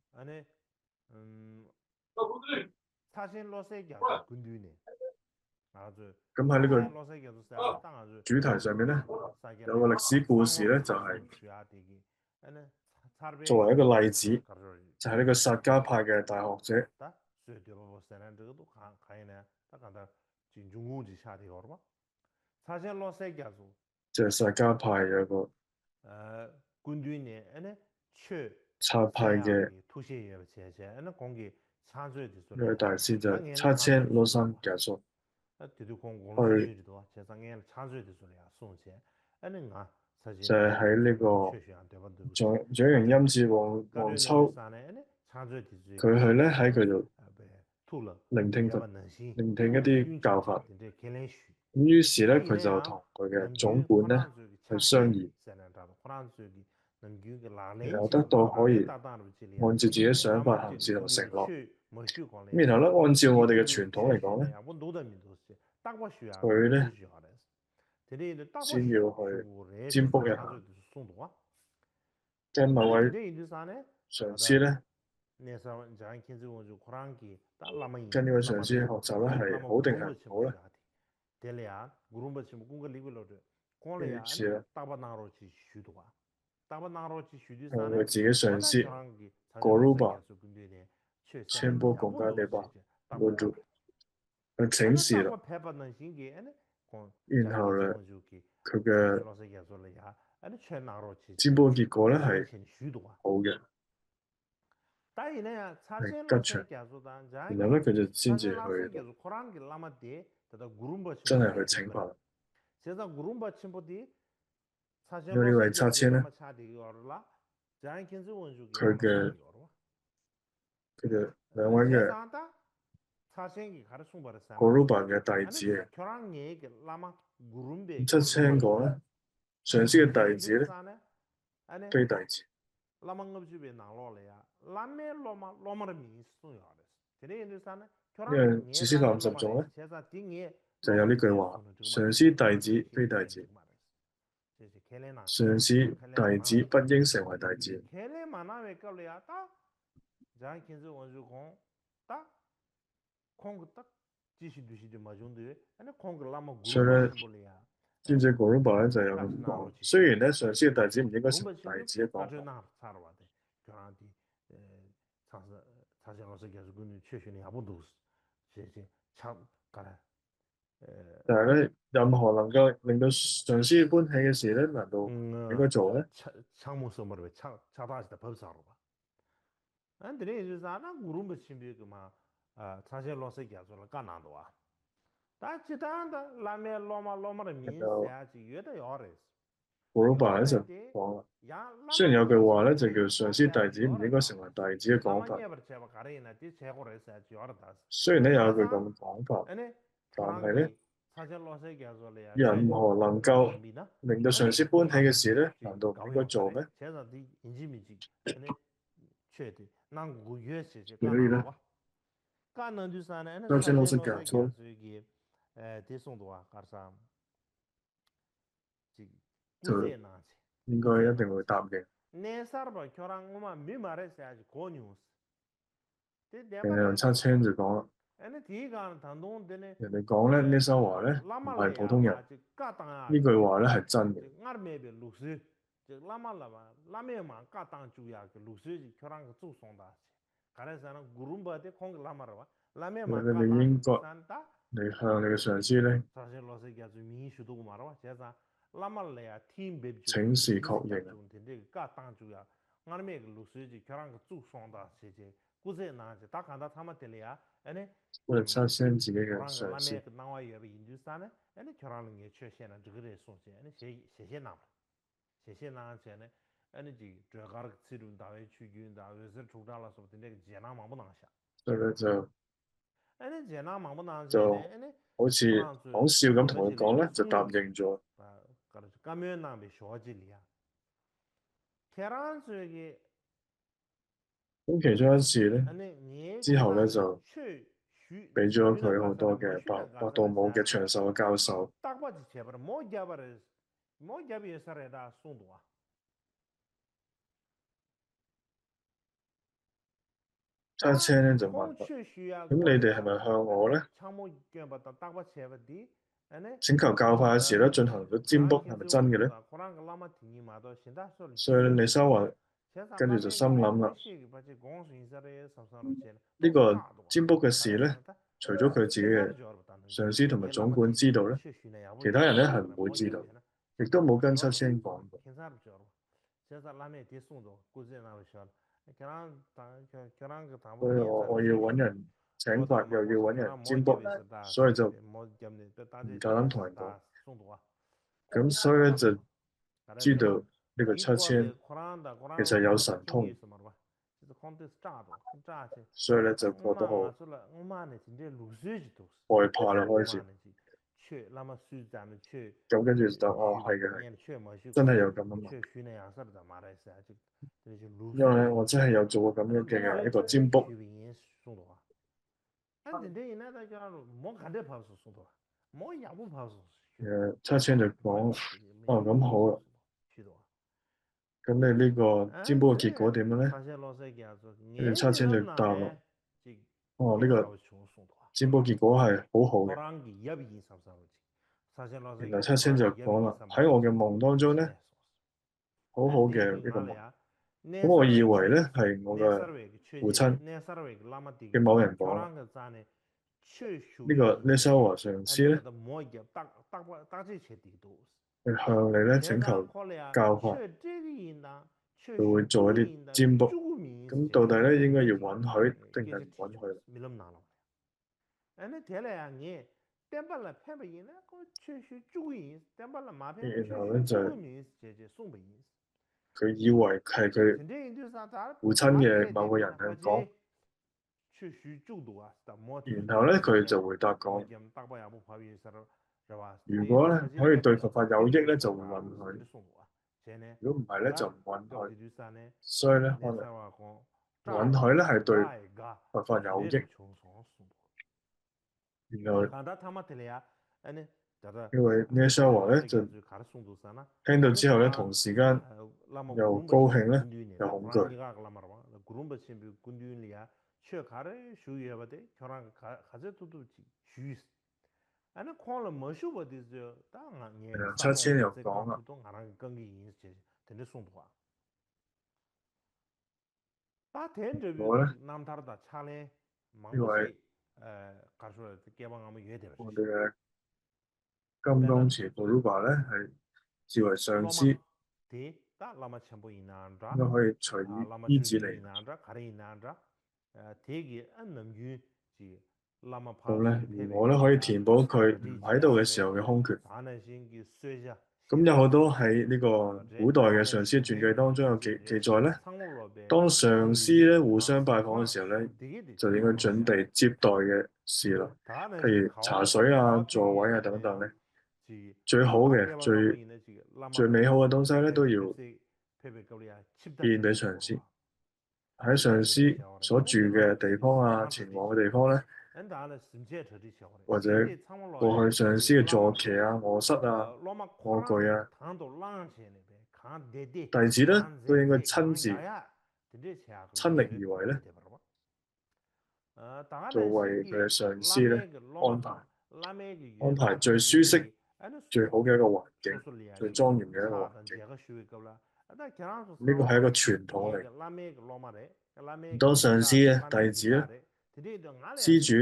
Speaker 2: 咁喺呢個主題上面咧，有個歷史故事咧，就係作為一個例子，就係呢個薩迦派嘅大學者。即係薩迦派有個察派嘅一位大師就係察千羅三格索，去就係喺呢個長陽陰寺黃秋，佢去咧喺佢度聆聽一啲教法。咁於是咧佢就同佢嘅總管咧去商議，然後得到可以按照自己想法行事同承諾。咁然後咧按照我哋嘅傳統嚟講咧，佢咧先要去占卜一下，
Speaker 1: 送到啊。
Speaker 2: 跟某位上司咧，跟呢位上司學習咧係好定係唔好咧？於是咧，向佢自己上司Goruba簽波共加地巴攞住去請示啦。然後咧，佢嘅佔波結果咧係好嘅，係吉祥。然後咧，佢就先至去真係去懲罰。因為呢位拆遷咧，佢嘅兩位嘅 Goruba 嘅弟子嚟，拆遷講咧，上司嘅弟子咧，非弟子。因為自私垃圾種咧，就有呢句話：上司弟子非弟子，上司弟子不應成為弟子。所以咧，尊者 Goruba 咧就有咁講。雖然咧，上司嘅弟子唔應該成為弟子嘅講法。但係咧，任何能夠令到上司歡喜嘅事咧，難道唔應該做咧？Goruba 咧就講啦，雖然有句話咧就叫上司弟子唔應該成為弟子嘅講法，雖然咧有一句咁嘅講法，但係咧，任何能夠令到上司歡喜嘅事咧，難道唔應該做咩？所以咧，首先老師講錯，就應該一定會答應。另外拆遷就講啦，人哋講咧呢首話咧唔係普通人，呢句話咧係真嘅。你應該你向你嘅上司咧請示確認啊。我哋拆遷自己嘅上司。所以咧就好似講笑咁同佢講咧，就答應咗。咁其中一次咧，之後咧就俾咗佢好多嘅白度母嘅長壽嘅教授。揸車咧就問啦，咁你哋係咪向我咧請求教化嘅時咧進行咗占卜係咪真嘅咧？所以你收話，跟住就心諗啦，呢個占卜嘅事咧，除咗佢自己嘅上司同埋總管知道咧，其他人咧係唔會知道，亦都冇跟七千講過。所以我要揾人請法，又要揾人占卜，所以就唔夠膽同人講。咁所以咧就知道呢個七千其實有神通，所以咧就覺得好害怕啦開始。咁跟住就係嘅，真係有咁啊嘛。因為咧我真係有做過咁樣嘅一個占卜。七千就講咁好啦。咁你呢個占卜嘅結果點樣咧？跟住叉千就答啦。哦，呢個占卜結果係好好嘅。然後叉千就講啦，喺我嘅夢當中咧，好好嘅一個夢。咁我以為咧係我嘅父親嘅某人講啦。呢個呢修和上師咧，係向你咧請求教法，佢會做一啲占卜。咁到底咧應該要允許定係唔允許？然後咧就佢以為係佢父親嘅某個人去講，然後咧佢就回答講：如果咧可以對佛法有益咧，就會允許；如果唔係咧，就唔允許。所以咧，可能允許咧係對佛法有益。然後因為呢修和咧就聽到之後咧，同時間又高興咧，又恐懼。七千又講啦，我咧呢位我哋嘅金剛持布魯巴咧係視為上師，應該可以隨意醫治你。咁咧，而我咧可以填補佢唔喺度嘅時候嘅空缺。咁有好多喺呢個古代嘅上師傳記當中有記載咧，當上師咧互相拜訪嘅時候咧，就應該準備接待嘅事啦，譬如茶水啊、座位啊等等咧，最好嘅、最美好嘅東西咧都要獻俾上師。喺上師所住嘅地方啊、前往嘅地方咧，或者過去上師嘅坐騎啊、臥室啊、臥具啊，弟子咧都應該親力而為咧，做為佢嘅上師咧安排最舒適、最好嘅一個環境，最莊嚴嘅一個環境。呢個係一個傳統嚟。當上師咧、弟子咧、施主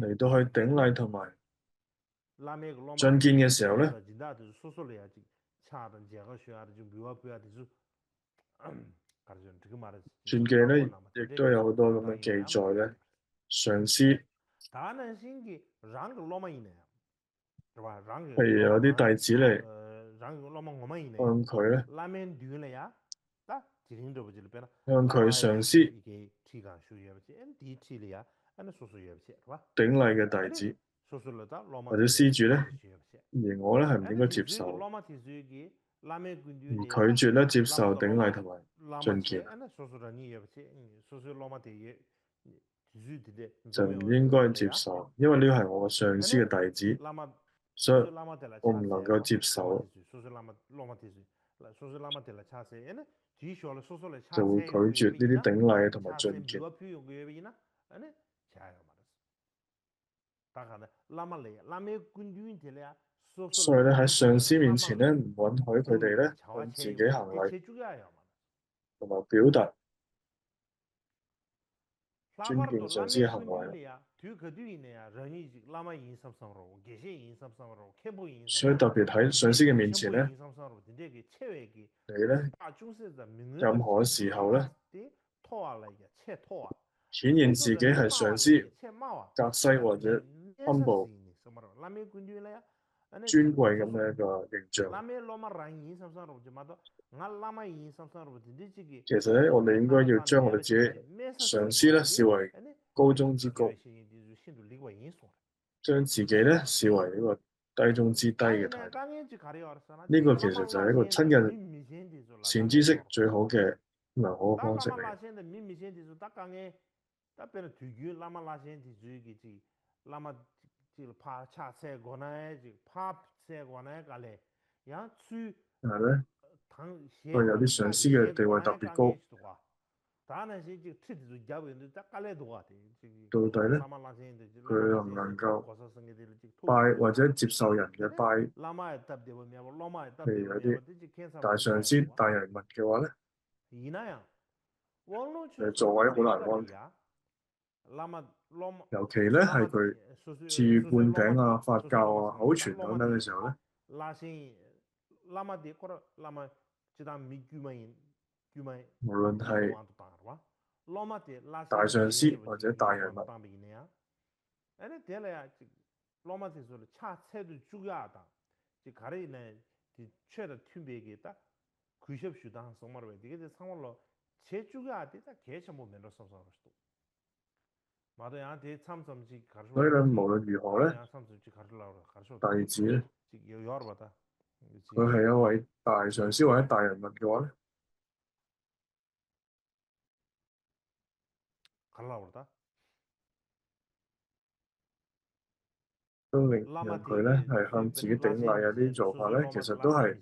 Speaker 2: 嚟到去頂禮同埋進見嘅時候咧，傳記咧亦都有好多咁嘅記載咧，上師譬如有啲弟子嚟向佢咧，向佢上師頂禮嘅弟子或者施主咧，而我咧係唔應該接受，而拒絕咧接受頂禮同埋進見，就唔應該接受，因為呢個係我嘅上師嘅弟子，所以我唔能夠接受，就會拒絕呢啲頂禮同埋進見。所以咧喺上師面前咧，唔允許佢哋咧向自己行禮，同埋表達尊敬上師嘅行為。所以特別喺上師嘅面前咧，你咧任何時候咧顯現自己係上師格西或者humble尊貴咁嘅一個形象。其實咧，我哋應該要將我哋自己上師咧視為高中之高，將自己咧視為呢個低中之低嘅態度。呢個其實就係一個親近善知識最好嘅良好嘅方式嚟。但係咧，都係有啲上司嘅地位特別高。到底咧，佢能唔能夠拜或者接受人嘅拜？譬如有啲大上司、大人物嘅話咧，座位好難安定。尤其咧係佢賜予灌頂啊、發教啊、口傳等等嘅時候咧，無論係大上司或者大人物，所以咧無論如何咧，弟子咧，佢係一位大上司或者大人物嘅話咧，都令讓佢咧係向自己頂禮啊！呢啲做法咧，其實都係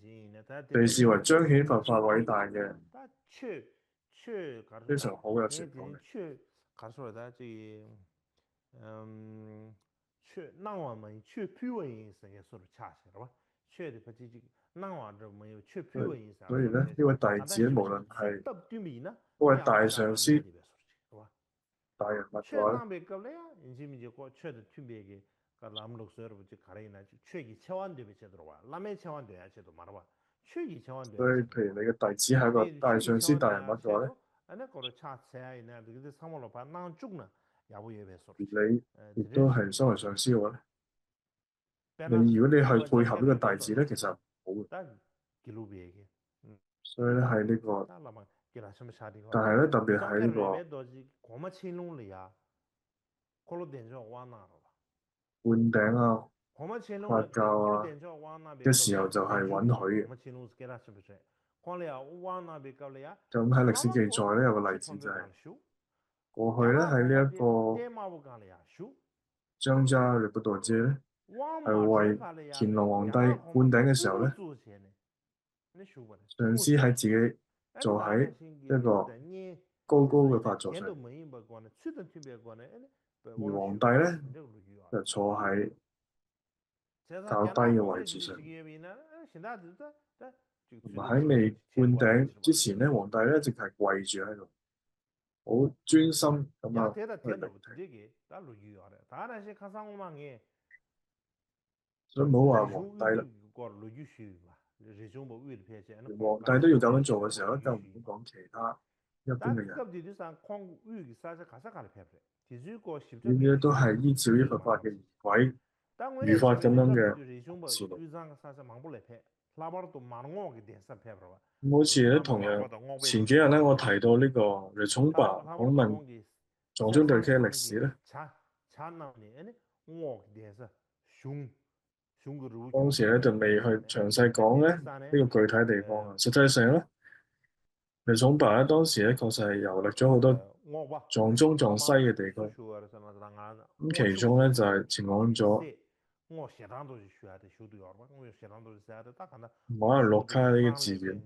Speaker 2: 被視為彰顯佛法偉大嘅非常好嘅情況嚟。所以咧，呢位弟子咧，無論係嗰位大上司、大人物嘅話咧，所以譬如你嘅弟子係一個大上司、大人物嘅話咧，而你亦都係身為上司嘅話咧，如果你去配合呢個弟子咧，其實唔好嘅。所以咧係呢個，但係咧特別喺呢個灌頂啊、發教啊嘅時候就係允許嘅。就咁喺歷史記載咧有個例子就係、過去咧喺呢一個張家嘅嗰度啫咧，係為乾隆皇帝灌頂嘅時候咧，上司喺自己坐喺一個高高嘅法座上，而皇帝咧就坐喺較低嘅位置上。同埋喺未灌頂之前咧，皇帝咧直係跪住喺度，好專心咁啊去聆聽。所以唔好話皇帝啦，連皇帝都要咁樣做嘅時候咧，就唔好講其他一般嘅人。呢啲都係依照於佛法嘅儀軌、如法咁樣嘅事路。咁好似咧，同樣前幾日咧，我提到呢個雷聰爸訪問藏中對溪嘅歷史咧，當時咧就未去詳細講咧呢個具體地方啊。實際上咧，雷聰爸咧當時咧確實係遊歷咗好多藏中藏西嘅地區，咁其中咧就係前往咗馬爾洛卡呢個寺院。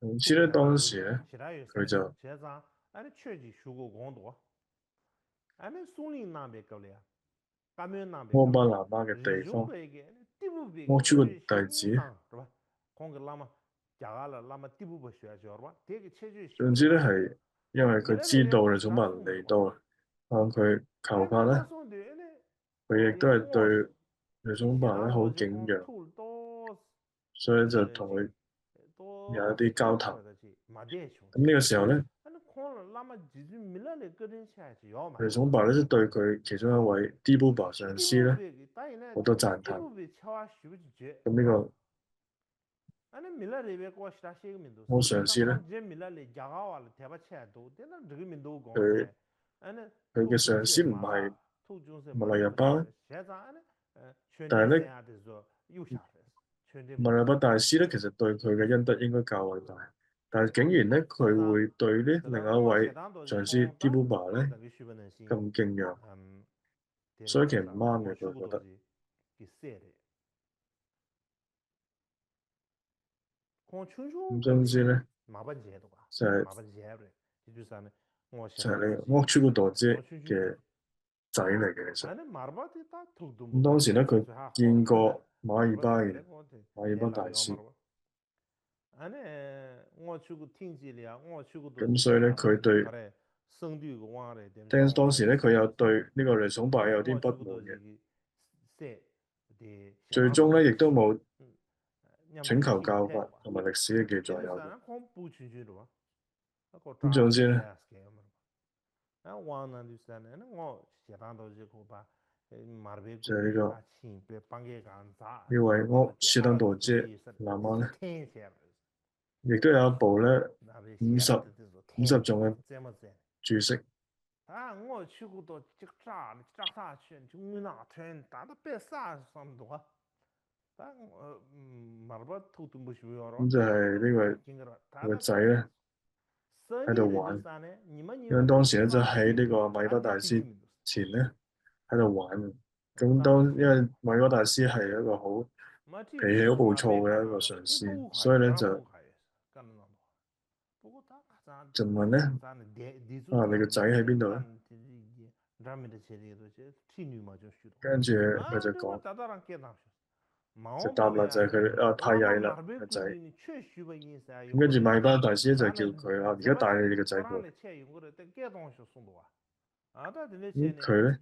Speaker 2: 總之咧，當時咧佢就摩巴拿巴嘅地方，摩珠個弟子。總之咧係因為佢知道雷聰爸嚟到，向佢求法咧，佢亦都係對雷聰爸咧好敬仰，所以就同佢有一啲交談。咁呢個時候咧，雷聰爸咧都對佢其中一位迪布巴上司咧好多讚嘆。咁呢個我上司咧，佢嘅上司唔係密勒日巴，但係咧密勒日巴大師咧，其實對佢嘅恩德應該較為大。但係竟然咧佢會對呢
Speaker 1: 得
Speaker 2: 另
Speaker 1: 了我寫
Speaker 2: 外一位
Speaker 1: 當都是
Speaker 2: 上司
Speaker 1: 空的，Dibuba
Speaker 2: 咧
Speaker 1: 等於書本能信，
Speaker 2: 咁敬仰，
Speaker 1: 對
Speaker 2: 所以其實唔
Speaker 1: 的，
Speaker 2: 啱嘅，
Speaker 1: 我去
Speaker 2: 佢覺得。
Speaker 1: 過都是給寫的，空春秋
Speaker 2: 咁
Speaker 1: 個
Speaker 2: 總之咧
Speaker 1: 馬本節的吧，
Speaker 2: 就係、
Speaker 1: 馬本節的，這就是呢，我寫
Speaker 2: 就係
Speaker 1: 當都是
Speaker 2: 呢個屋村個朵姐
Speaker 1: 我春秋
Speaker 2: 嘅仔嚟嘅，其實。
Speaker 1: 啊，那馬巴的他偷渡不
Speaker 2: 咁當時咧，佢
Speaker 1: 純粹還好
Speaker 2: 見
Speaker 1: 了，
Speaker 2: 過馬爾
Speaker 1: 馬巴寫
Speaker 2: 巴嘅
Speaker 1: 的我這
Speaker 2: 馬爾巴
Speaker 1: 來了馬
Speaker 2: 大師，
Speaker 1: 巴，啊呢我去過聽見了，我去過都
Speaker 2: 咁所以咧佢對，
Speaker 1: 後來生對個話咧，點
Speaker 2: 但係當時咧佢有
Speaker 1: 寫，
Speaker 2: 對呢個雷崇拜有啲不
Speaker 1: 我去過都
Speaker 2: 滿嘅，
Speaker 1: 是寫的相
Speaker 2: 最
Speaker 1: 當多，
Speaker 2: 終咧亦都冇
Speaker 1: 讓
Speaker 2: 請求
Speaker 1: 聽
Speaker 2: 教法
Speaker 1: 聽吧，
Speaker 2: 同埋歷史嘅記
Speaker 1: 這就
Speaker 2: 載有嘅。
Speaker 1: 是咱空不清楚的吧，那個
Speaker 2: 咁
Speaker 1: 渣
Speaker 2: 總之咧，
Speaker 1: 寫嘅嘛，啊我呢就是呢，那我寫當都是個把。馬爾
Speaker 2: 就係呢個
Speaker 1: 啊，錢別幫佢揀咋，
Speaker 2: 呢位屋
Speaker 1: 第二
Speaker 2: 斯登道姐
Speaker 1: 啲
Speaker 2: 那麼咧，
Speaker 1: 天寫啦，
Speaker 2: 亦都有一部咧
Speaker 1: 那邊
Speaker 2: 五十
Speaker 1: 寫的都是
Speaker 2: 五十種嘅
Speaker 1: 這麼寫。
Speaker 2: 注釋。
Speaker 1: 啊，我去過到這個渣沙圈，就那天打到白沙上多，但馬爾偷渡不需要咯，
Speaker 2: 咁就係呢個仔咧喺度玩，因為當時咧就喺呢個米巴大師前咧喺度玩。咁因為米巴大師係一個好脾氣好暴躁嘅一個上司，所以咧就問咧啊你個仔喺邊度咧？跟住佢就講就答啦，就係佢啊太曳啦個仔。咁跟住米巴大師就叫佢啊而家帶你個仔過嚟。咁佢咧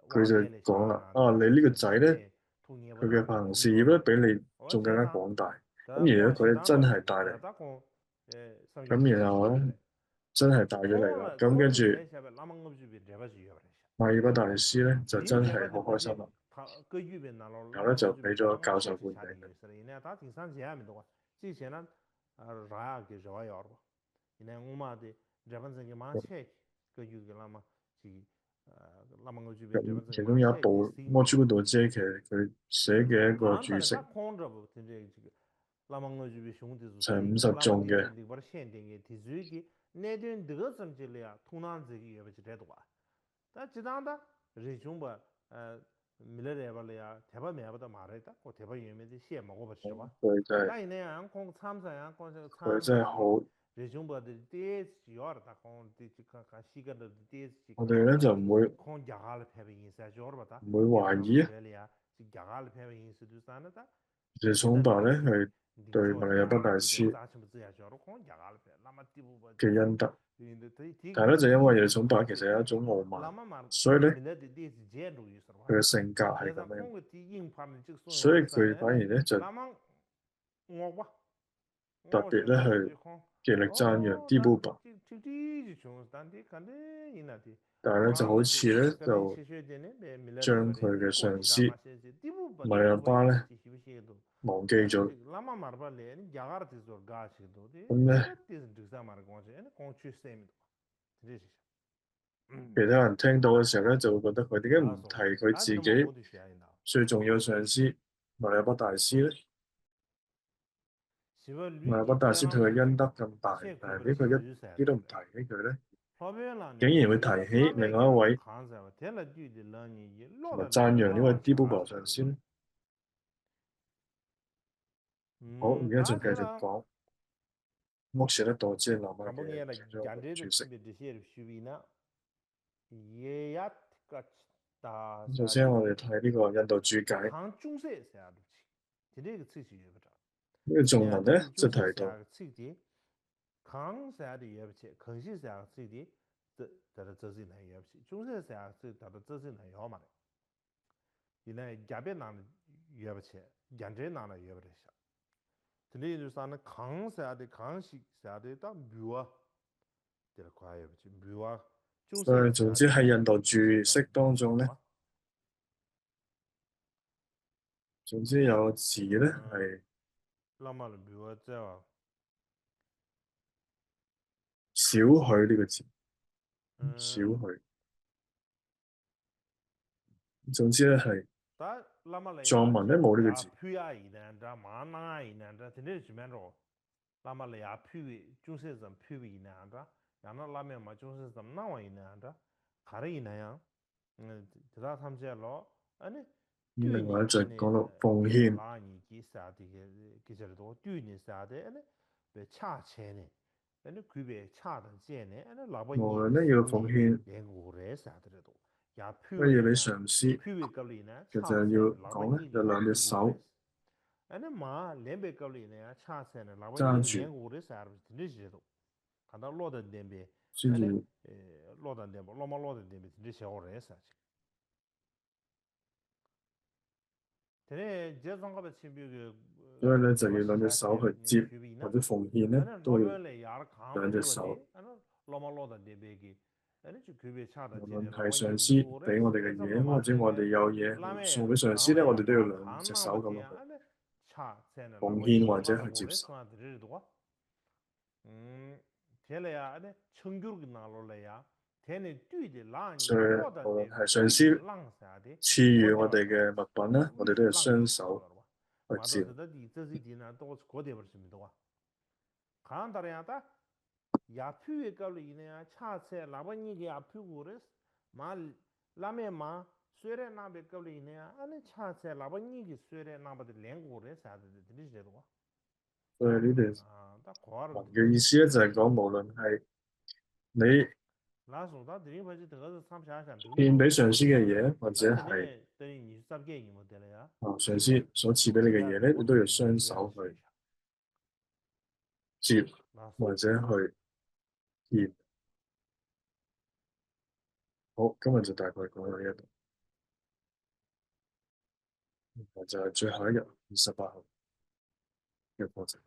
Speaker 2: 佢就講啦啊你呢個仔咧佢嘅爬行事業咧比你仲更加廣大。咁而咧佢真係帶嚟，咁然後咧真係帶咗嚟啦。咁跟住馬爾巴大師咧就真係好開心啦，然後咧就俾咗教授冠俾佢。咁其中有一部《摩珠古道遮》，其實佢寫嘅一個注釋就係50種嘅。佢真係佢真係好。我哋咧就唔會懷疑啊，謝崇白咧係對馬來巴大師嘅恩德，但係咧就因為謝崇白其實有一種傲慢，所以咧佢嘅性格係咁樣，所以佢反而咧就特別咧去極力讚揚 Dibuba，但係咧就好似咧就將佢嘅上司馬來巴咧忘記咗。咁咧其他人聽到嘅時候咧就會覺得佢點解唔提佢自己最重要嘅上司馬來巴大師咧？馬來巴大師對佢恩德咁大，但係俾佢一啲都唔提起佢咧，竟然會提起另外一位同埋讚揚呢位 Dibuba 上司咧。好，而家就繼續講屋舍得道之南亞嘅其中一個注釋。咁首先我哋睇呢個印度注解，呢個頌文咧就提到。總之喺印度注釋當中咧，總之有個字咧係少許呢個字，少許。總之咧係藏文咧冇呢個字。
Speaker 1: 拉玛利亞표위 중세점 표위이나다 야나 라면마 중세점 나와이나다 가르이나야 드라 삼제로 아니
Speaker 2: 另外就講到奉獻，
Speaker 1: 라니 기사디 기절도 듀니 사데 아니 베 차체네 아니 그베 차던 제네 아니
Speaker 2: 無
Speaker 1: 라버니
Speaker 2: 論咧要奉獻
Speaker 1: 연구래 사데도 야
Speaker 2: 乜嘢俾上司，
Speaker 1: 표위 걸리나
Speaker 2: 其實要講咧就兩隻手
Speaker 1: 아니 마 렘베 걸리네 차세네
Speaker 2: 揸
Speaker 1: 라버니
Speaker 2: 住
Speaker 1: 연구래 사르 드리지도 간다 로던 뎀베
Speaker 2: 先至，
Speaker 1: 로던 뎀보 로마 로던 뎀베 드리셔오래 사지 되네 제정갑에 침비게
Speaker 2: 所以咧就要兩隻手去接或者奉獻咧，都要兩隻手。
Speaker 1: 로마 로던 뎀베기 아니 저 그베 차다
Speaker 2: 無論係上司俾我哋嘅嘢，或者我哋有嘢送俾上司咧，我哋都要兩隻手咁去奉獻或者去接受。
Speaker 1: 텔레야 아니 청교르기 나로래야 테네 뚜이데 라니
Speaker 2: 所以無論係上司賜予我哋嘅物品咧，我哋都要雙手去接。
Speaker 1: 야퓨에 걸리네 차세 라바니게 야퓨고레스 말 라메마 쇠레 나베 걸리네 아니 차세 라바니게 쇠레 나바데 랭고레스 아데 드리제도
Speaker 2: 所以呢度嘅意思咧就係講，無論係你獻俾上司嘅嘢，或者係上司所賜俾你嘅嘢咧，你都要雙手去接或者去獻。好，今日就大概講到呢一度，就係最後一日28號嘅課程。